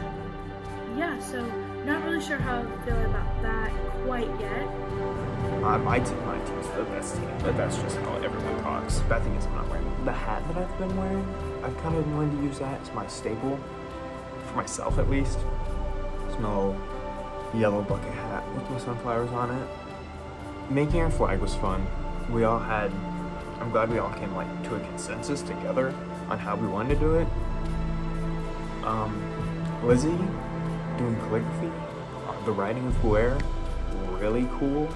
yeah, so not really sure how I'm feeling about that quite yet. My team's the best team, but that's just how everyone talks. Bad thing is I'm not wearing the hat that I've been wearing. I've kind of been wanting to use that as my staple, for myself at least. It's my little yellow bucket hat with my sunflowers on it. Making our flag was fun. I'm glad we all came like to a consensus together on how we wanted to do it. Lizzie doing calligraphy, the writing of Blair, really cool.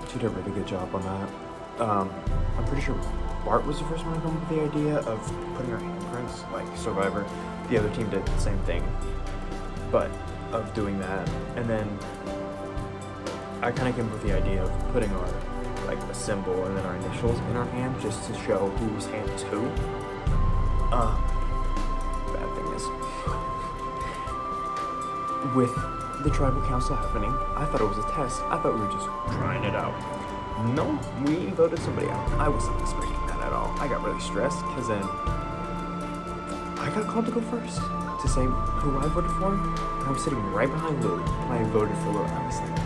She did a really good job on that. I'm pretty sure Bart was the first one to come up with the idea of putting our handprints, like Survivor. The other team did the same thing, but of doing that. And then I kind of came up with the idea of putting our, like, a symbol and then our initials in our hand just to show whose hand is who. Bad thing is, with the tribal council happening, I thought it was a test. I thought we were just trying it out. No, we voted somebody out. I wasn't expecting that at all. I got really stressed because then I got called to go first to say who I voted for. And I was sitting right behind Lily, and I voted for Lily. I was like,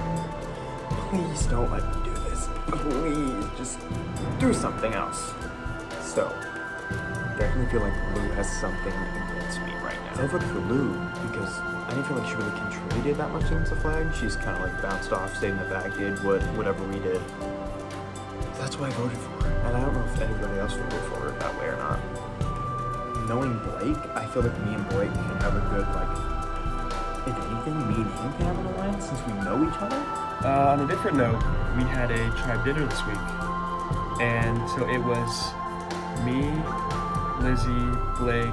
please don't let me do this. Please, just do something else. So, I definitely feel like Lou has something against me right now. I voted for Lou because I didn't feel like she really contributed that much against the flag. She's kind of like bounced off, stayed in the back, did whatever we did. So that's why I voted for her. And I don't know if anybody else voted for her that way or not. Knowing Blake, I feel like me and Blake can have a good, like, if anything, me and him can have an alliance since we know each other. On a different note, we had a tribe dinner this week. And so it was me, Lizzie, Blake,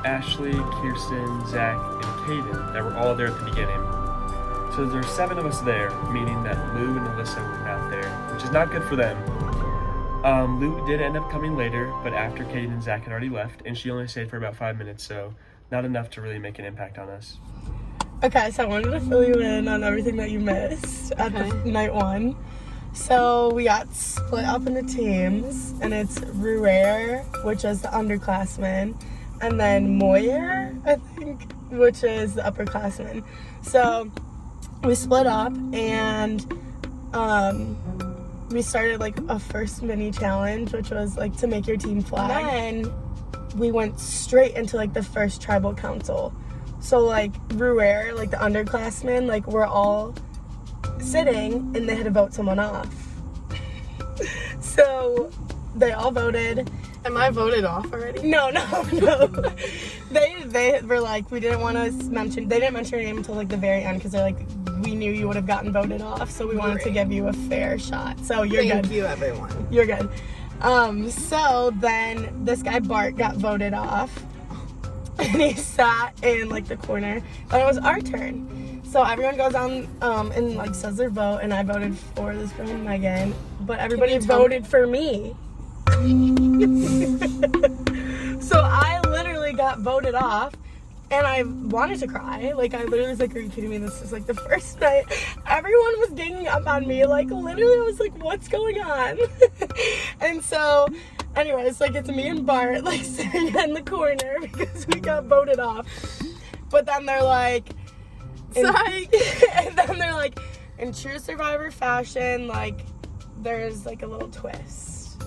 Ashley, Kirsten, Zach, and Caden that were all there at the beginning. So there's 7 of us there, meaning that Lou and Alyssa were not there, which is not good for them. Lou did end up coming later, but after Caden and Zach had already left, and she only stayed for about 5 minutes, so not enough to really make an impact on us. Okay, so I wanted to fill you in on everything that you missed at the night 1. So we got split up into teams, and it's Ruer, which is the Underclassmen, and then Moyer, I think, which is the Upperclassmen. So we split up, and we started like a first mini challenge, which was like to make your team flag. Then we went straight into like the first tribal council. So like Ruer, like the Underclassmen, like we're all sitting and they had to vote someone off. So they all voted. Am I voted off already? No. They were like, we didn't want to mention, they didn't mention your name until like the very end because they're like, we knew you would have gotten voted off, so we wanted to give you a fair shot. So you're good. Thank you, everyone. You're good. So then this guy Bart got voted off, and he sat in like the corner, and it was our turn. So everyone goes on and like says their vote, and I voted for this girl Megan, but everybody voted for me. So I literally got voted off. And I wanted to cry. Like, I literally was like, are you kidding me? This is like the first night. Everyone was ganging up on me. Like, literally, I was like, what's going on? And so, anyways, like, it's me and Bart, like, sitting in the corner because we got voted off. But then they're like, and then they're like, in true Survivor fashion, like, there's like a little twist.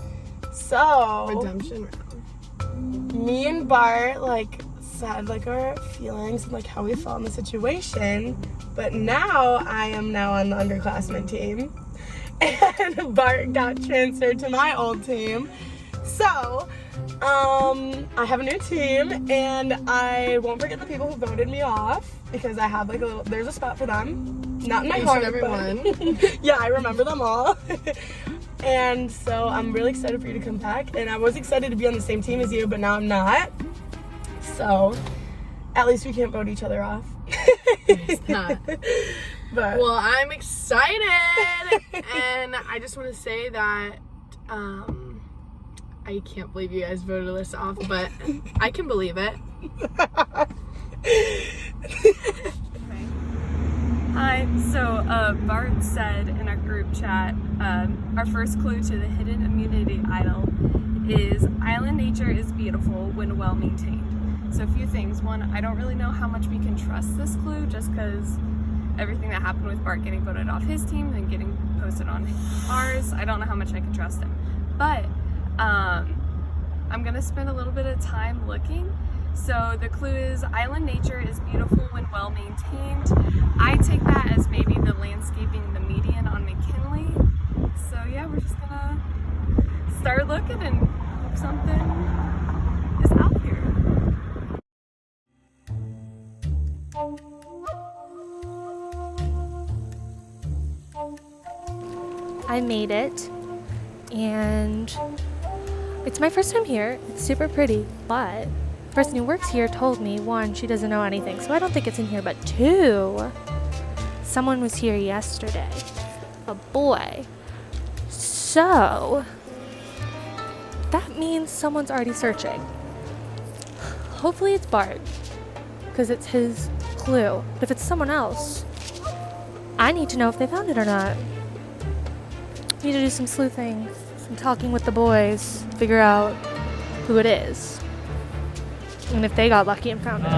So, redemption round. Me and Bart, like, said like our feelings and like how we felt in the situation, but now I am now on the Underclassmen team, and Bart got transferred to my old team. So I have a new team, and I won't forget the people who voted me off because I have like a little, there's a spot for them, not in my heart, everyone. Yeah, I remember them all. And so I'm really excited for you to come back, and I was excited to be on the same team as you, but now I'm not. So, at least we can't vote each other off. It's not. But well, I'm excited, and I just want to say that I can't believe you guys voted us off, but I can believe it. Hi, so Bart said in our group chat, our first clue to the hidden immunity idol is island nature is beautiful when well maintained. So a few things. One, I don't really know how much we can trust this clue just because everything that happened with Bart getting voted off his team and getting posted on ours, I don't know how much I can trust him. But I'm gonna spend a little bit of time looking. So the clue is island nature is beautiful when well maintained. I take that as maybe the landscaping, the median on McKinley. So yeah, we're just gonna start looking and hope something is out here. I made it, and it's my first time here. It's super pretty, but the person who works here told me, 1, she doesn't know anything, so I don't think it's in here, but 2, someone was here yesterday, a boy. So that means someone's already searching. Hopefully it's Bart, because it's his clue. But if it's someone else, I need to know if they found it or not. I need to do some sleuthing, some talking with the boys, figure out who it is, and if they got lucky and found it.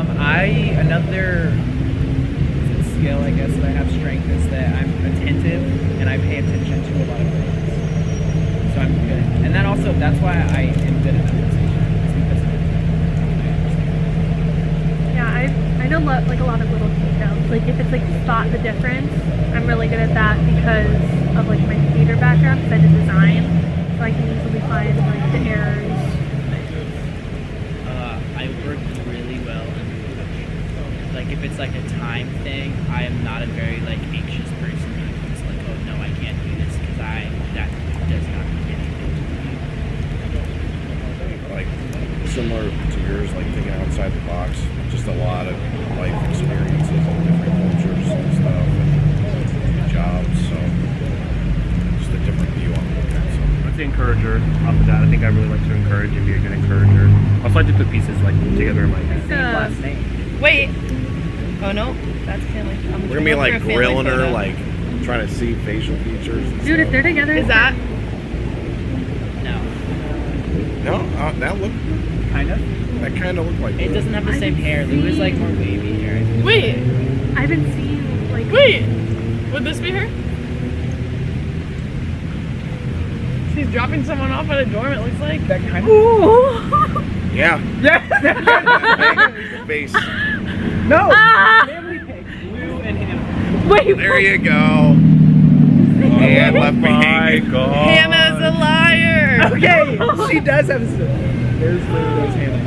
skill, I guess, that I have strength is that I'm attentive and I pay attention to a lot of things. So I'm good. And that's why I am good at memorization. It's because of Yeah, I know like a lot of little details. Like if it's like spot the difference, I'm really good at that because of like my theater background, because I did design. So I can easily find like the errors. I work really well under pressure. Like if it's like a time thing, I am not a very like anxious person. It's like, oh no, I can't do this because that does not mean anything to me. Like similar to yours, like thinking outside the box, just a lot of life experiences and different cultures and stuff and jobs, so just a different view on it. So. Let's say encourager. Off of that, I think I really like to encourage and be a good encourager. I also like to put pieces like together in my head. Last name. Wait. Oh no, that's family. We're gonna be like grilling her, like trying to see facial features. Dude, if they're together, is that? No, that looked kind of. That kind of looked like. It doesn't have the same hair. Lou is like more wavy hair. Wait, I've been seeing like. Wait, would this be her? She's dropping someone off at a dorm. It looks like that kind of. Ooh. Yeah. Yeah. Face. No. Ah! Family pick. Lou and him. Wait. There you go. And left me hanging. Hannah's a liar. Okay, she does have a. There's Lou. There's Hannah.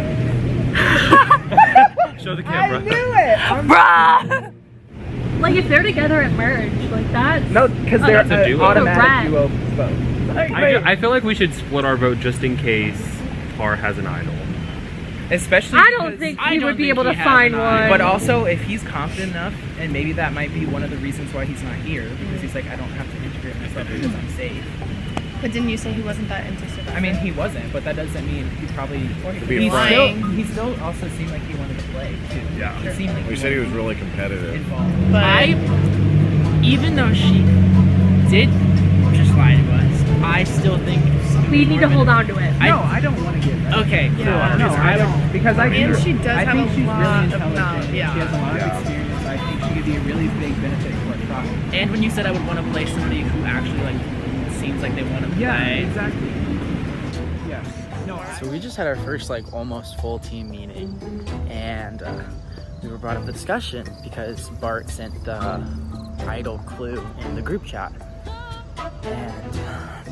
Show the camera. I knew it. Bruh. Like if they're together at merge, like that. No, because they're that's a duo. automatic duo vote. I feel like we should split our vote just in case Tar has an idol. Especially I don't think he would be able to find one. But also, if he's confident enough, and maybe that might be one of the reasons why he's not here, because he's like, I don't have to integrate myself because I'm safe. But didn't you say he wasn't that into Survivor? I mean, he wasn't, but that doesn't mean he probably. He still also seemed like he wanted to play too. Yeah. He seemed like We said he was really competitive. involved. But even though she did just lie to us, I still think we need to hold on to it. No, I don't want to get rid of it. Okay, cool. Yeah, no, I don't. Because I And think she does have think a she's lot really of intelligent. knowledge, yeah. She has a lot of experience. I think she could be a really big benefit for a product. And when you said I would want to play somebody who actually like seems like they want to play. Yeah, exactly. Yeah. No. So we just had our first like almost full team meeting, and we were brought up the discussion because Bart sent the idol clue in the group chat. And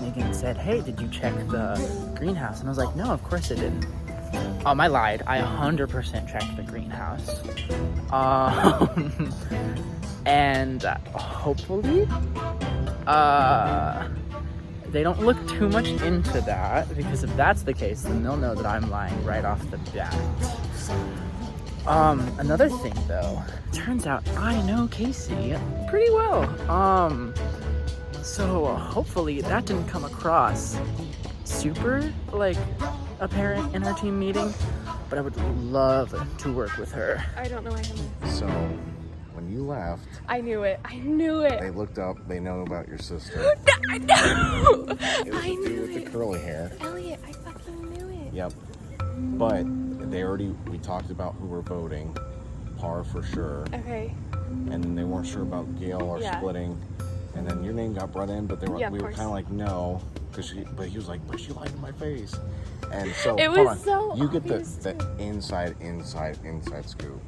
Megan said, hey, did you check the greenhouse? And I was like, no, of course I didn't. I lied. I 100% checked the greenhouse. And hopefully, they don't look too much into that, because if that's the case, then they'll know that I'm lying right off the bat. Another thing though, turns out I know Casey pretty well. So hopefully that didn't come across super like apparent in our team meeting, but I would love to work with her. I don't know why I'm So, when you left, I knew it. I knew it. they looked up, they know about your sister. I know. It was the dude with the curly hair. Elliot, I fucking knew it. Yep. But we talked about who were voting. Par for sure. Okay. And then they weren't sure about Gail or splitting. And then your name got brought in, but we were kind of like, no. But he was like, but she lied to my face. And so, it was so you get the inside scoop.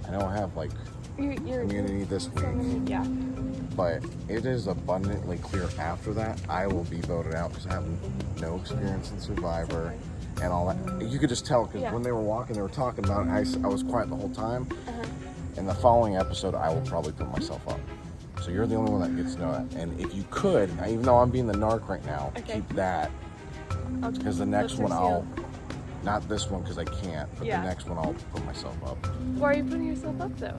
I know I have like community this week. Yeah. But it is abundantly clear after that I will be voted out because I have no experience in Survivor and all that. You could just tell because when they were walking, they were talking about it. I was quiet the whole time. In the following episode, I will probably put myself up. So you're the only one that gets to know that. And if you could, even though I'm being the narc right now, keep that. Because the next one not this one because I can't, but the next one I'll put myself up. Why are you putting yourself up though?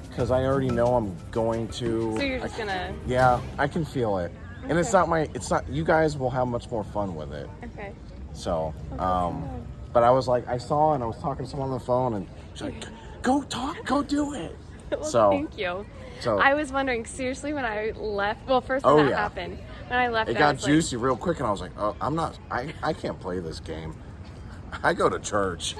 Because I already know I'm going to. So you're just gonna. Yeah, I can feel it. Okay. And it's not, you guys will have much more fun with it. Okay. So, but I was like, I saw and I was talking to someone on the phone and she's like, go talk, go do it. Well, so thank you. So I was wondering, seriously, when I left, well, first when that happened, when I left, it got juicy real quick and I was like, oh, I can't play this game. I go to church.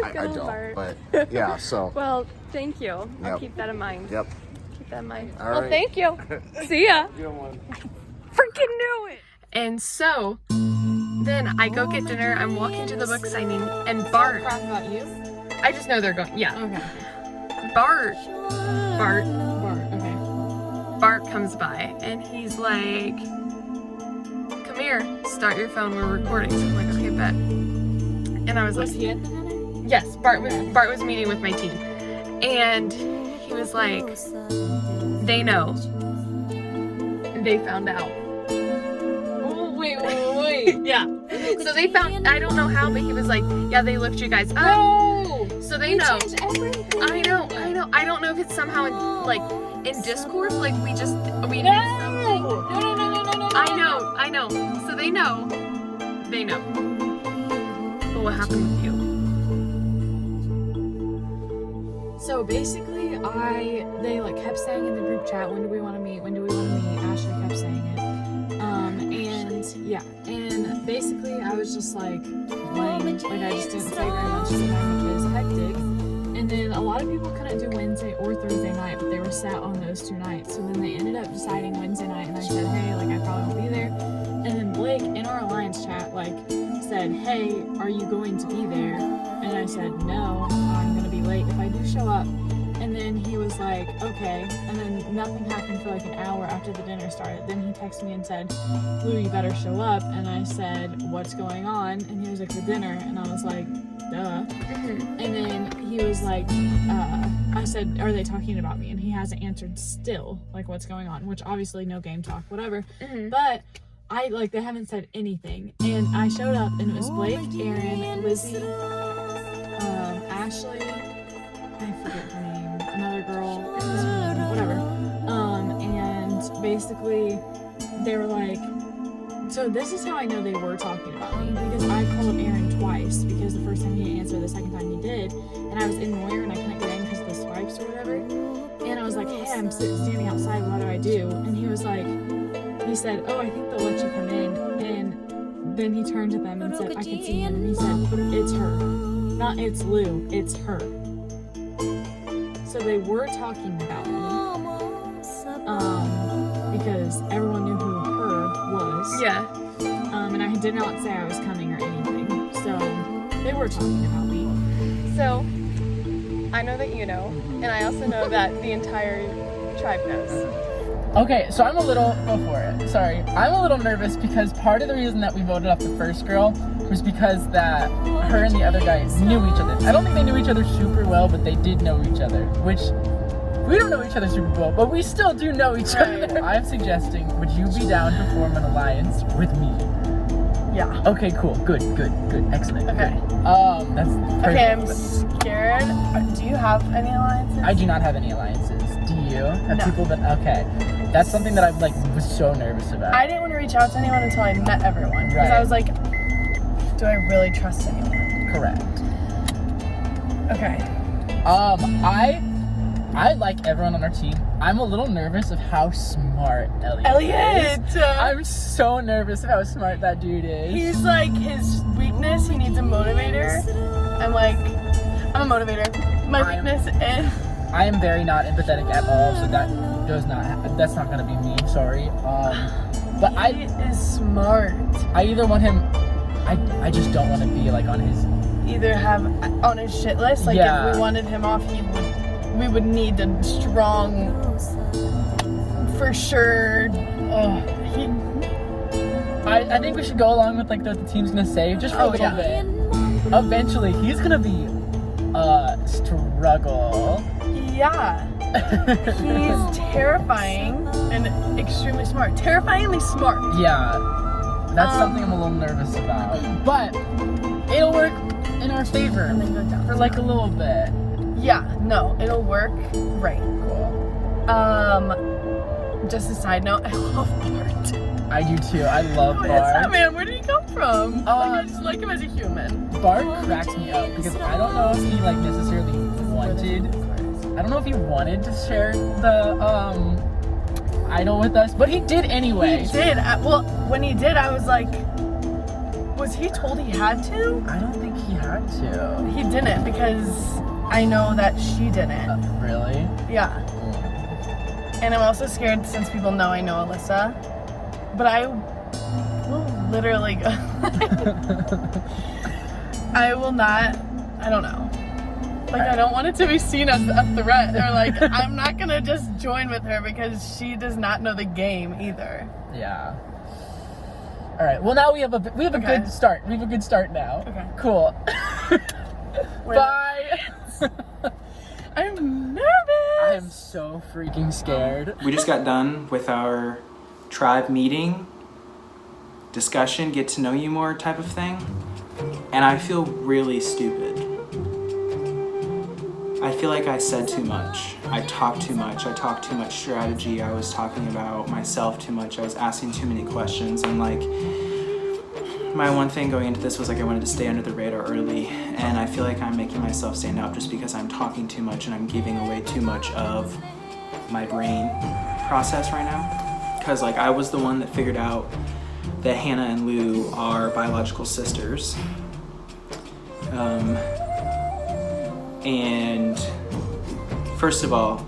I old don't, Bart. but yeah, so. Well, thank you. I'll Yep. keep that in mind. Yep. Keep that in mind. All well, right. thank you. See ya. Good one. Freaking knew it. And so, then I go get dinner. I'm walking to the book signing, and Bart. Crap about you? I just know they're going. Yeah. Okay. Bart. Okay. Bart comes by, and he's like, "Come here. Start your phone. We're recording." So I'm like, "Okay, bet." And I was like, he at the dinner? Yes, Bart was meeting with my team, and he was like, "They know. They found out." Oh, wait. Yeah. So they found. I don't know how, but he was like, "Yeah, they looked you guys up." No. So they You know. changed everything. I know. I don't know if it's somehow in Discord, like we No. No. I know. So they know. But what happened with you? So basically, they like kept saying in the group chat, when do we want to meet? Ashley kept saying it. And basically I was just like, lame. Like I just didn't say very much to them because hectic. And then a lot of people couldn't do Wednesday or Thursday night, but they were sat on those 2 nights. So then they ended up deciding Wednesday night, and I said, hey, like I probably won't be there. And then Blake in our alliance chat like said, hey, are you going to be there? And I said, no, I'm gonna be late if I do show up. And then he was like, okay. And then nothing happened for like an hour after the dinner started. Then he texted me and said, Lou, you better show up. And I said, what's going on? And he was like, the dinner. And I was like, duh. And then he was like, I said, are they talking about me? And he hasn't answered still, like what's going on, which obviously no game talk, whatever. But they haven't said anything. And I showed up and it was Blake, Aaron, Lizzie, Ashley, I forget her name, another girl, whatever. And basically they were like, so this is how I know they were talking about me, because I called Aaron twice, because the first time he didn't answer, the second time he did, and I was in Moyer and I couldn't get in because of the swipes or whatever. And I was like, hey, I'm standing outside, what do I do? And he was like, he said, oh, I think they'll let you come in. And then he turned to them and said, I could see him, and he said, it's her. Not it's Lou, it's her. So they were talking about me, because everyone knew who her was. Yeah. And I did not say I was coming or anything. So they were talking about me. So I know that you know, and I also know that the entire tribe knows. Okay, so I'm a little, go for it, sorry. I'm a little nervous because part of the reason that we voted off the first girl was because that her and the other guy knew each other. I don't think they knew each other super well, but they did know each other, which we don't know each other super well, but we still do know each other. I'm suggesting, would you be down to form an alliance with me? Yeah. Okay, cool, good, excellent. Okay. Good. That's perfect. Okay, I'm scared. Do you have any alliances? I do not have any alliances. Do you? Have No. people that, okay. That's something that I was so nervous about. I didn't want to reach out to anyone until I met everyone. Because Right. I was like, do I really trust anyone? Correct. Okay. I like everyone on our team. I'm a little nervous of how smart Elliot is. I'm so nervous of how smart that dude is. He's like, his weakness, he needs a motivator. I'm a motivator. My weakness is... I am very not empathetic at all, so that's not gonna be me, sorry. But he is smart. I either want him, I just don't want to be like on his... Either have on his shit list, like Yeah. if we wanted him off, we would need a strong, for sure. I think we should go along with like what the team's gonna say, just for a little bit. Eventually, he's gonna be struggle. Yeah. He's terrifying and extremely smart. Terrifyingly smart. Yeah. That's something I'm a little nervous about. But it'll work in our favor for like a little bit. Yeah, no, it'll work. Right. Cool. Just a side note, I love Bart. I do too. I love Who is Bart. that man? Where did he come from? I just like him as a human. Bart cracks me up because I don't know if he like necessarily wanted. I don't know if he wanted to share the idol with us, but he did anyway. He did. Well, when he did, I was like, was Was he told he had to? I don't think he had to. He didn't, because I know that she didn't. Really? Yeah. And I'm also scared since people know I know Alyssa. But I will literally go. I will not, I don't know. Like, I don't want it to be seen as a threat, or like, I'm not gonna just join with her because she does not know the game either. Yeah. All right. Well, now we have a good start. We have a good start now. Okay. Cool. Bye. I'm nervous. I am so freaking scared. We just got done with our tribe meeting, discussion, get to know you more type of thing, and I feel really stupid. I feel like I said too much. I talked too much. I talked too much strategy. I was talking about myself too much. I was asking too many questions, and like, my one thing going into this was like I wanted to stay under the radar early, and I feel like I'm making myself stand out just because I'm talking too much and I'm giving away too much of my brain process right now. Because like I was the one that figured out that Hannah and Lou are biological sisters. And first of all,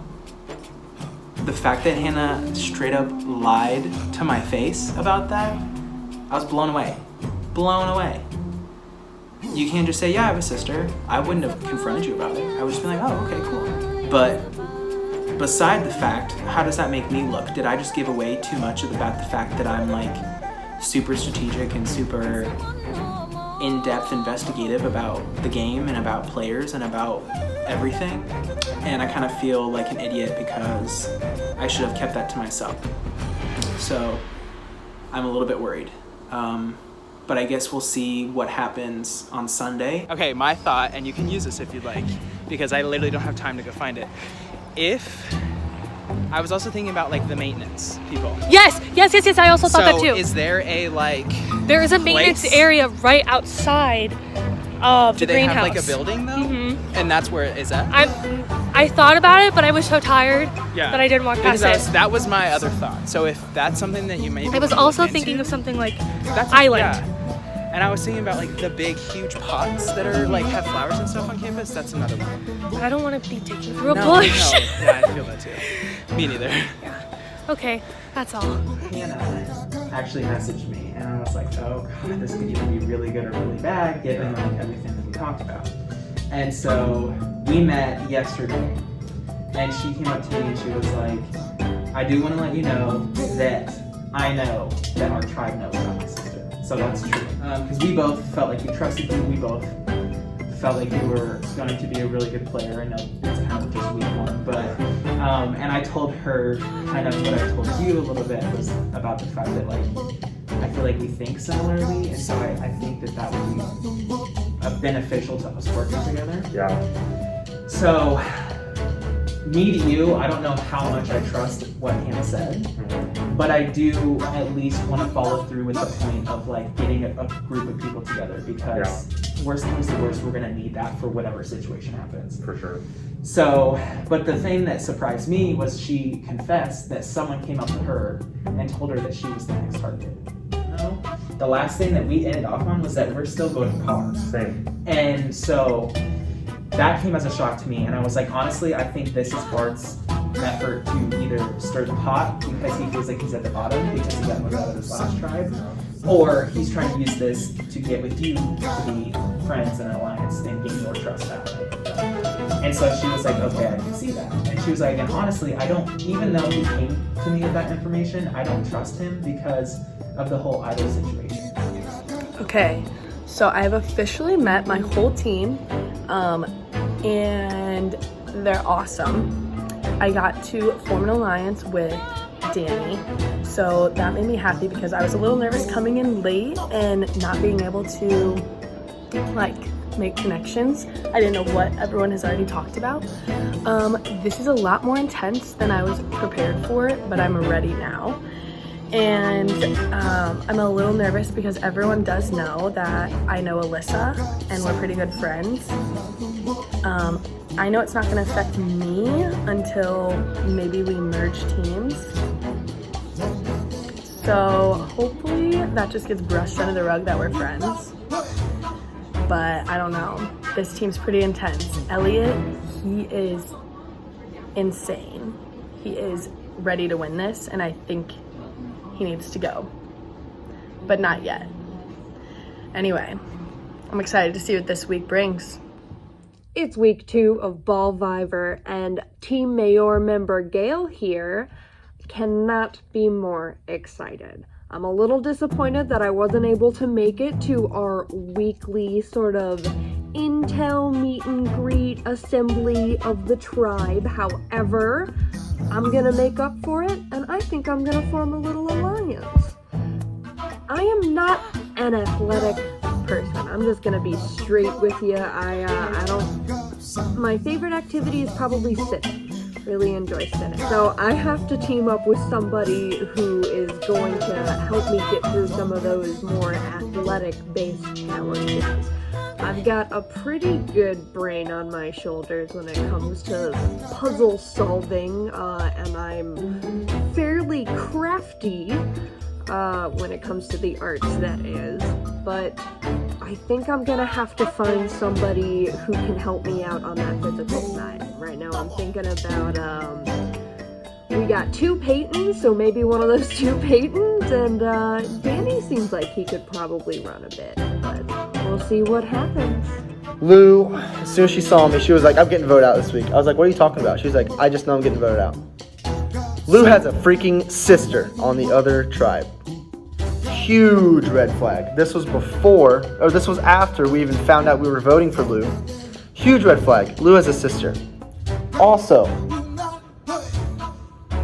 the fact that Hannah straight up lied to my face about that, I was blown away. Blown away. You can't just say, yeah, I have a sister. I wouldn't have confronted you about it. I would just be like, oh, okay, cool. But beside the fact, how does that make me look? Did I just give away too much about the fact that I'm like super strategic and super in-depth investigative about the game and about players and about everything? And I kind of feel like an idiot because I should have kept that to myself. So I'm a little bit worried. But I guess we'll see what happens on Sunday. Okay, my thought, and you can use this if you'd like, because I literally don't have time to go find it. I was also thinking about like the maintenance people. Yes, I also thought that too. So is there a like There is a maintenance area right outside of the greenhouse. Do they have like a building though? Mm-hmm. And that's where it is at? I thought about it, but I was so tired that I didn't walk past it. That was my other thought. So if that's something that you may I was also thinking of something like island. Yeah. And I was thinking about like the big, huge pots that are like have flowers and stuff on campus. That's another one. But I don't want to be taken through a bush. No, yeah, I feel that too. Me neither. Yeah. Okay, that's all. Hannah actually messaged me, and I was like, oh god, this could either be really good or really bad, given like everything that we talked about. And so we met yesterday, and she came up to me and she was like, I do want to let you know that I know that our tribe knows about my sister. So that's true. Because we both felt like we trusted you. We both felt like you were going to be a really good player. I know it's kind of just week one, but and I told her kind of what I told you a little bit was about the fact that like I feel like we think similarly, and so I think that would be beneficial to us working together. Yeah. So me to you, I don't know how much I trust what Hannah said, but I do at least want to follow through with the point of like getting a group of people together, because worst comes to worst, we're gonna need that for whatever situation happens. For sure. So, but the thing that surprised me was she confessed that someone came up to her and told her that she was the next target. No? The last thing that we ended off on was that we're still going to par. Same. And so that came as a shock to me, and I was like, honestly, I think this is Bart's effort to either stir the pot because he feels like he's at the bottom because he got moved out of his last tribe, or he's trying to use this to get with you to be friends and an alliance and gain your trust back. And so she was like, okay, I can see that. And she was like, and honestly, I don't, even though he came to me with that information, I don't trust him because of the whole idol situation. Okay, so I've officially met my whole team, and they're awesome. I got to form an alliance with Danny, so that made me happy because I was a little nervous coming in late and not being able to like make connections. I didn't know what everyone has already talked about. This is a lot more intense than I was prepared for, but I'm ready now. And I'm a little nervous because everyone does know that I know Alyssa and we're pretty good friends. I know it's not going to affect me until maybe we merge teams. So hopefully that just gets brushed under the rug that we're friends. But I don't know. This team's pretty intense. Elliot, he is insane. He is ready to win this, and I think he needs to go. But not yet. Anyway, I'm excited to see what this week brings. It's week 2 of Ballvivor, and Team Mayor member Gail here cannot be more excited. I'm a little disappointed that I wasn't able to make it to our weekly sort of intel meet and greet assembly of the tribe. However, I'm gonna make up for it, and I think I'm gonna form a little alliance. I am not an athletic person. I'm just gonna be straight with you. My favorite activity is probably sitting. Really enjoy sitting. So I have to team up with somebody who is going to help me get through some of those more athletic-based challenges. I've got a pretty good brain on my shoulders when it comes to puzzle solving, and I'm fairly crafty when it comes to the arts, that is. But I think I'm gonna have to find somebody who can help me out on that physical side. Right now I'm thinking about, we got 2 Peytons, so maybe one of those 2 Peytons, and Danny seems like he could probably run a bit, but we'll see what happens. Lou, as soon as she saw me, she was like, I'm getting voted out this week. I was like, what are you talking about? She was like, I just know I'm getting voted out. Lou has a freaking sister on the other tribe. Huge red flag. This was after we even found out we were voting for Lou. Huge red flag. Lou has a sister. Also,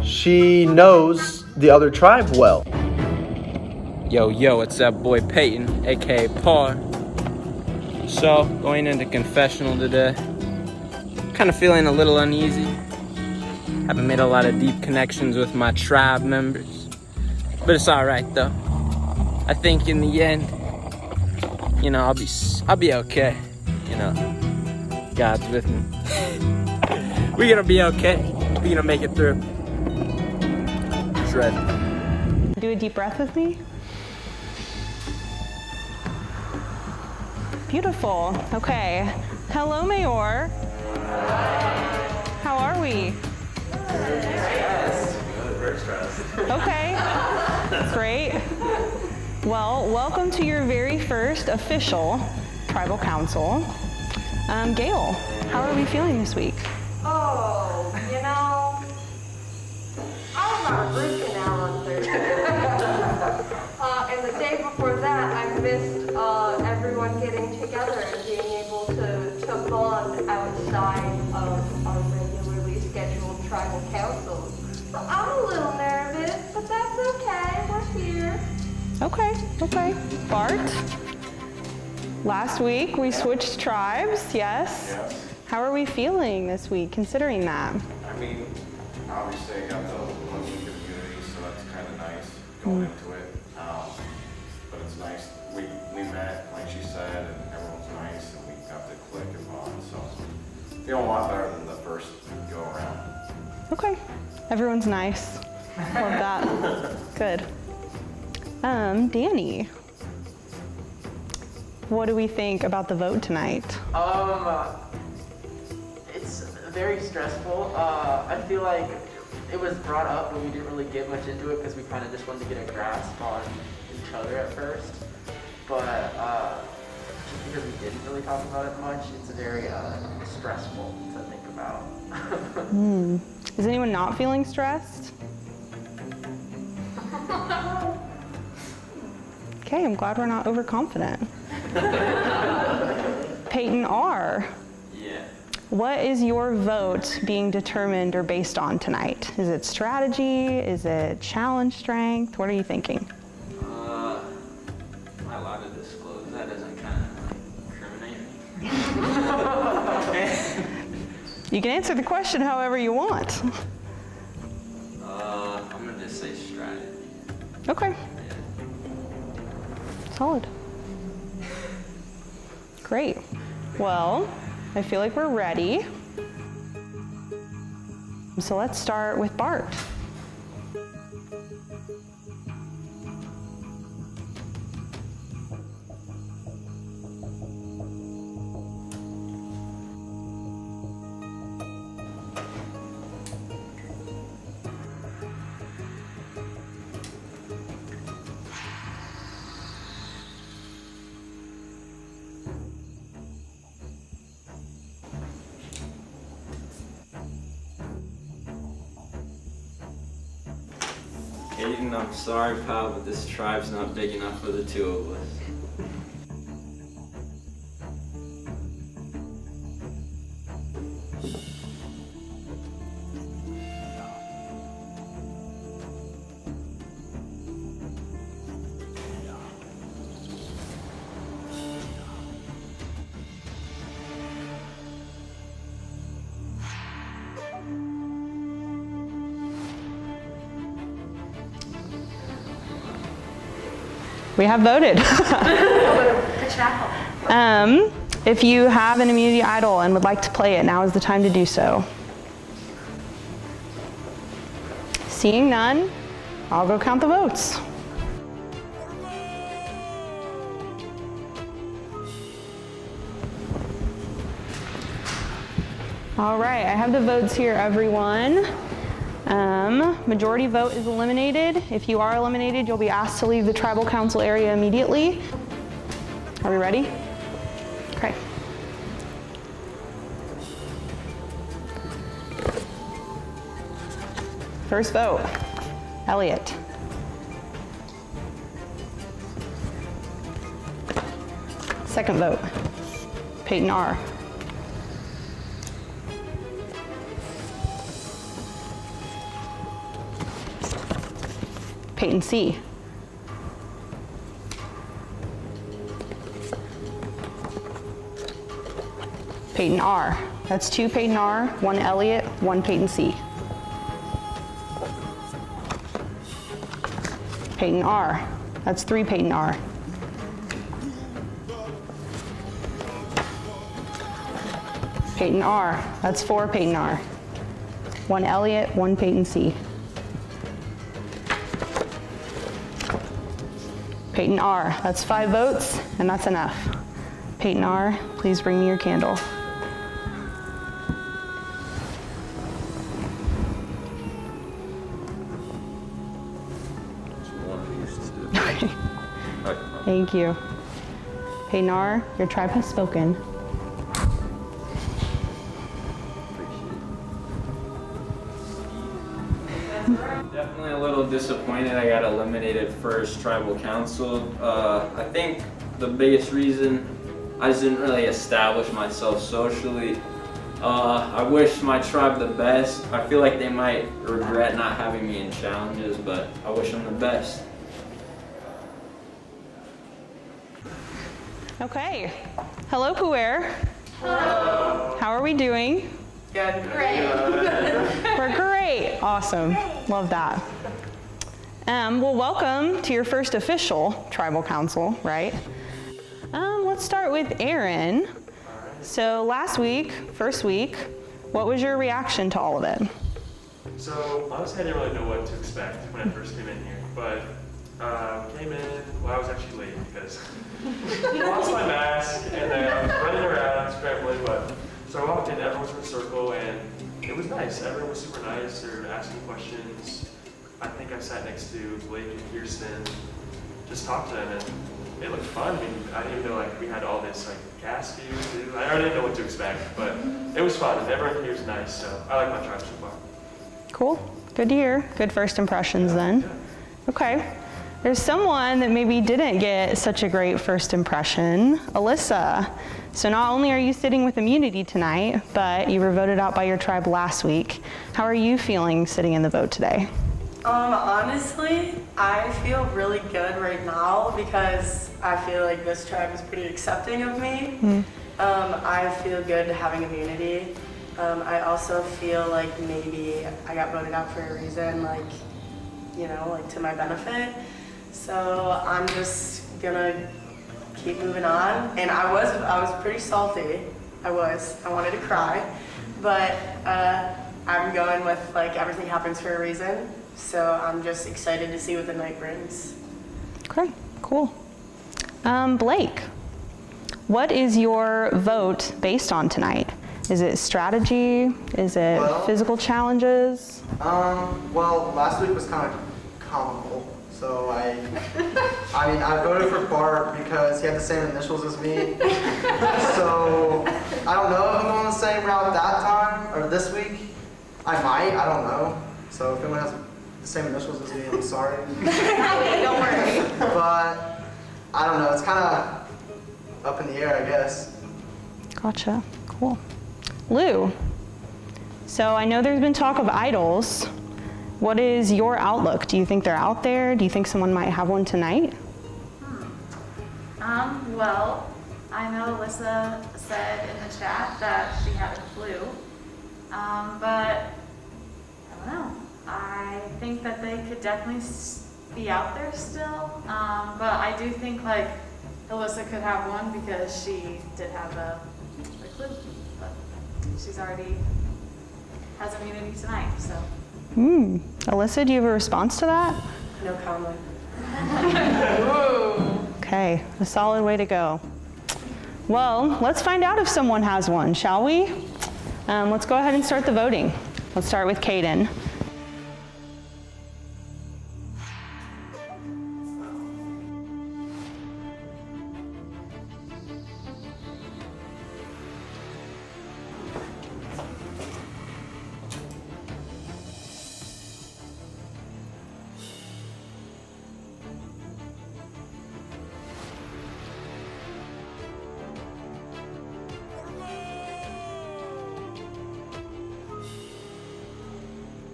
she knows the other tribe well. Yo, it's that boy Peyton, aka Paul. So, going into confessional today. Kind of feeling a little uneasy. Haven't made a lot of deep connections with my tribe members. But it's alright though. I think in the end, you know, I'll be okay. You know, God's with me. We're gonna be okay. We're gonna make it through. Shred. Do a deep breath with me. Beautiful. Okay. Hello, Mayor. How are we? Okay. Great. Well, welcome to your very first official tribal council. Gail, how are we feeling this week? Oh, you know, I got a root canal on Thursday. And the day before that, I missed everyone getting together and being able to bond outside of our regularly scheduled tribal councils. So I'm a little nervous, but that's okay. We're here. Okay. Bart, last week we switched tribes, yes? How are we feeling this week, considering that? I mean, obviously I got the 1 week of unity, so that's kind of nice going into it. But it's nice. We met, like she said, and everyone's nice, and we got to click and bond. So feeling a lot better than the first go around. Okay. Everyone's nice. Love that. Good. Danny, what do we think about the vote tonight? It's very stressful. I feel like it was brought up, but we didn't really get much into it because we kind of just wanted to get a grasp on each other at first. But just because we didn't really talk about it much, it's very stressful to think about. Is anyone not feeling stressed? Okay, I'm glad we're not overconfident. Peyton R. Yeah. What is your vote being determined or based on tonight? Is it strategy? Is it challenge strength? What are you thinking? Am I allowed to disclose that? Doesn't kind of incriminate me? You can answer the question however you want. I'm gonna just say strategy. Okay. Solid. Great. Well, I feel like we're ready. So let's start with Bart. Peyton, I'm sorry, pal, but this tribe's not big enough for the two of us. We have voted. If you have an immunity idol and would like to play it, now is the time to do so. Seeing none, I'll go count the votes. All right, I have the votes here, everyone. Majority vote is eliminated. If you are eliminated, you'll be asked to leave the tribal council area immediately. Are we ready? Okay. First vote, Elliot. Second vote, Peyton R. Peyton C. Peyton R. That's 2 Peyton R, 1 Elliot, 1 Peyton C. Peyton R. That's 3 Peyton R. Peyton R. That's 4 Peyton R. 1 Elliot, 1 Peyton C. Peyton R. That's 5 votes, and that's enough. Peyton R., please bring me your candle. Thank you. Peyton R., your tribe has spoken. Definitely a little disappointed I got eliminated first tribal council. I think the biggest reason I just didn't really establish myself socially. I wish my tribe the best. I feel like they might regret not having me in challenges, but I wish them the best. Okay. Hello, Puer. Hello. How are we doing? Good. Great. We're great. Awesome. Love that. Well, welcome to your first official tribal council, right? Let's start with Aaron. So last week, first week, what was your reaction to all of it? So honestly, I didn't really know what to expect when I first came in here, but came in, well, I was actually late because I lost my mask and then I was running around scrambling, but so I walked in, everyone was in a circle and it was nice. Everyone was super nice. They were asking questions. I think I sat next to Blake and Kirsten, just talked to them and it looked fun. I mean, I didn't even know like we had all this like gas to do. I already didn't know what to expect, but it was fun and everyone here was nice, so I like my tribe so far. Cool. Good to hear. Good first impressions then. Okay. There's someone that maybe didn't get such a great first impression, Alyssa. So not only are you sitting with immunity tonight, but you were voted out by your tribe last week. How are you feeling sitting in the vote today? Honestly, I feel really good right now because I feel like this tribe is pretty accepting of me. I feel good having immunity. I also feel like maybe I got voted out for a reason, like, you know, like to my benefit. So I'm just gonna keep moving on. And I was pretty salty. I wanted to cry, but I'm going with like everything happens for a reason. So I'm just excited to see what the night brings. Okay, cool. Blake, what is your vote based on tonight? Is it strategy? Is it physical challenges? Well, last week was kind of comical. So I voted for Bart because he had the same initials as me. So I don't know if I'm going the same route that time or this week. I might, I don't know. So if anyone has the same initials as me. I'm sorry. Don't worry. But I don't know. It's kind of up in the air, I guess. Gotcha. Cool. Lou, so I know there's been talk of idols. What is your outlook? Do you think they're out there? Do you think someone might have one tonight? Well, I know Alyssa said in the chat that she had a clue, but I don't know. I think that they could definitely be out there still, but I do think like Alyssa could have one because she did have a clue, but she's already has immunity tonight, so. Alyssa, do you have a response to that? No comment. Okay, a solid way to go. Well, let's find out if someone has one, shall we? Let's go ahead and start the voting. Let's start with Caden.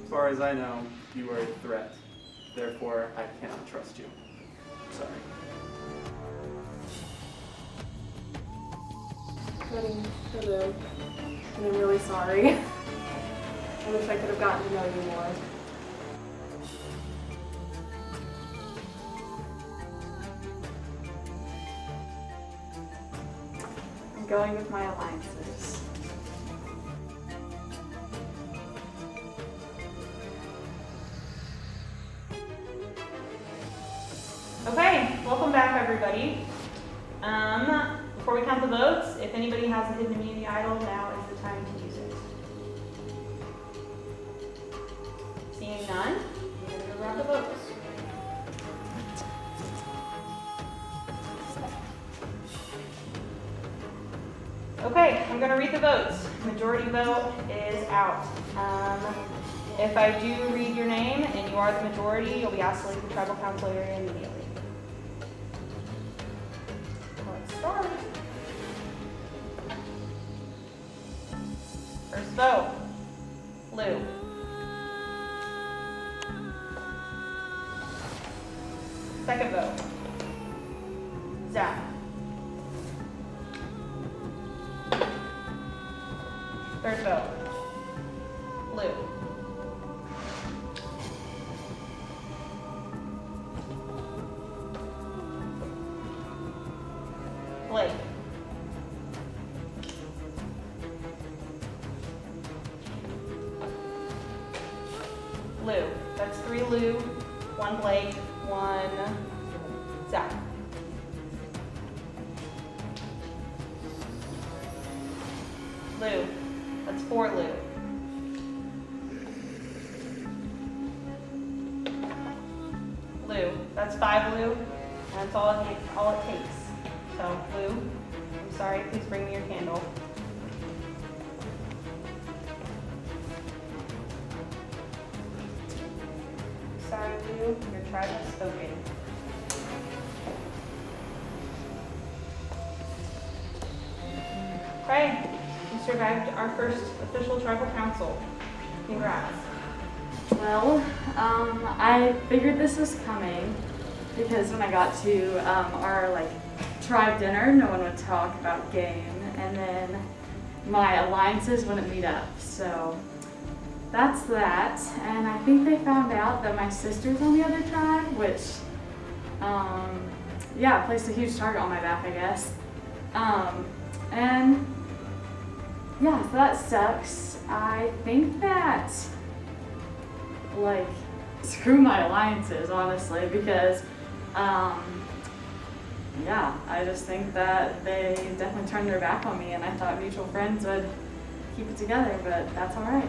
As far as I know, you are a threat. Therefore, I cannot trust you. Sorry. Hello. And I'm really sorry. I wish I could have gotten to know you more. I'm going with my alliances. Okay, welcome back everybody. Before we count the votes, if anybody has a hidden immunity idol, now is the time to use it. Seeing none, we're going to go grab the votes. Okay, I'm going to read the votes. Majority vote is out. If I do read your name and you are the majority, you'll be asked to leave the tribal council area immediately. Let's start. First vote, Lou. Second vote, Zach. Third vote, Lou. Blake. Lou. That's 3 Lou, 1 Blake, 1 Zach. Lou. That's 4 Lou. Lou. That's 5 Lou. And that's all it takes. So, Lou, I'm sorry, please bring me your candle. Sorry, Lou, your tribe has spoken. Okay, you survived our first official tribal council. Congrats. Well, I figured this was coming because when I got to our tribe dinner, no one would talk about game, and then my alliances wouldn't meet up. So that's that. And I think they found out that my sister's on the other tribe, which, yeah, placed a huge target on my back, I guess. And yeah, so that sucks. I think that, screw my alliances, honestly, because, yeah, I just think that they definitely turned their back on me, and I thought mutual friends would keep it together, but that's all right.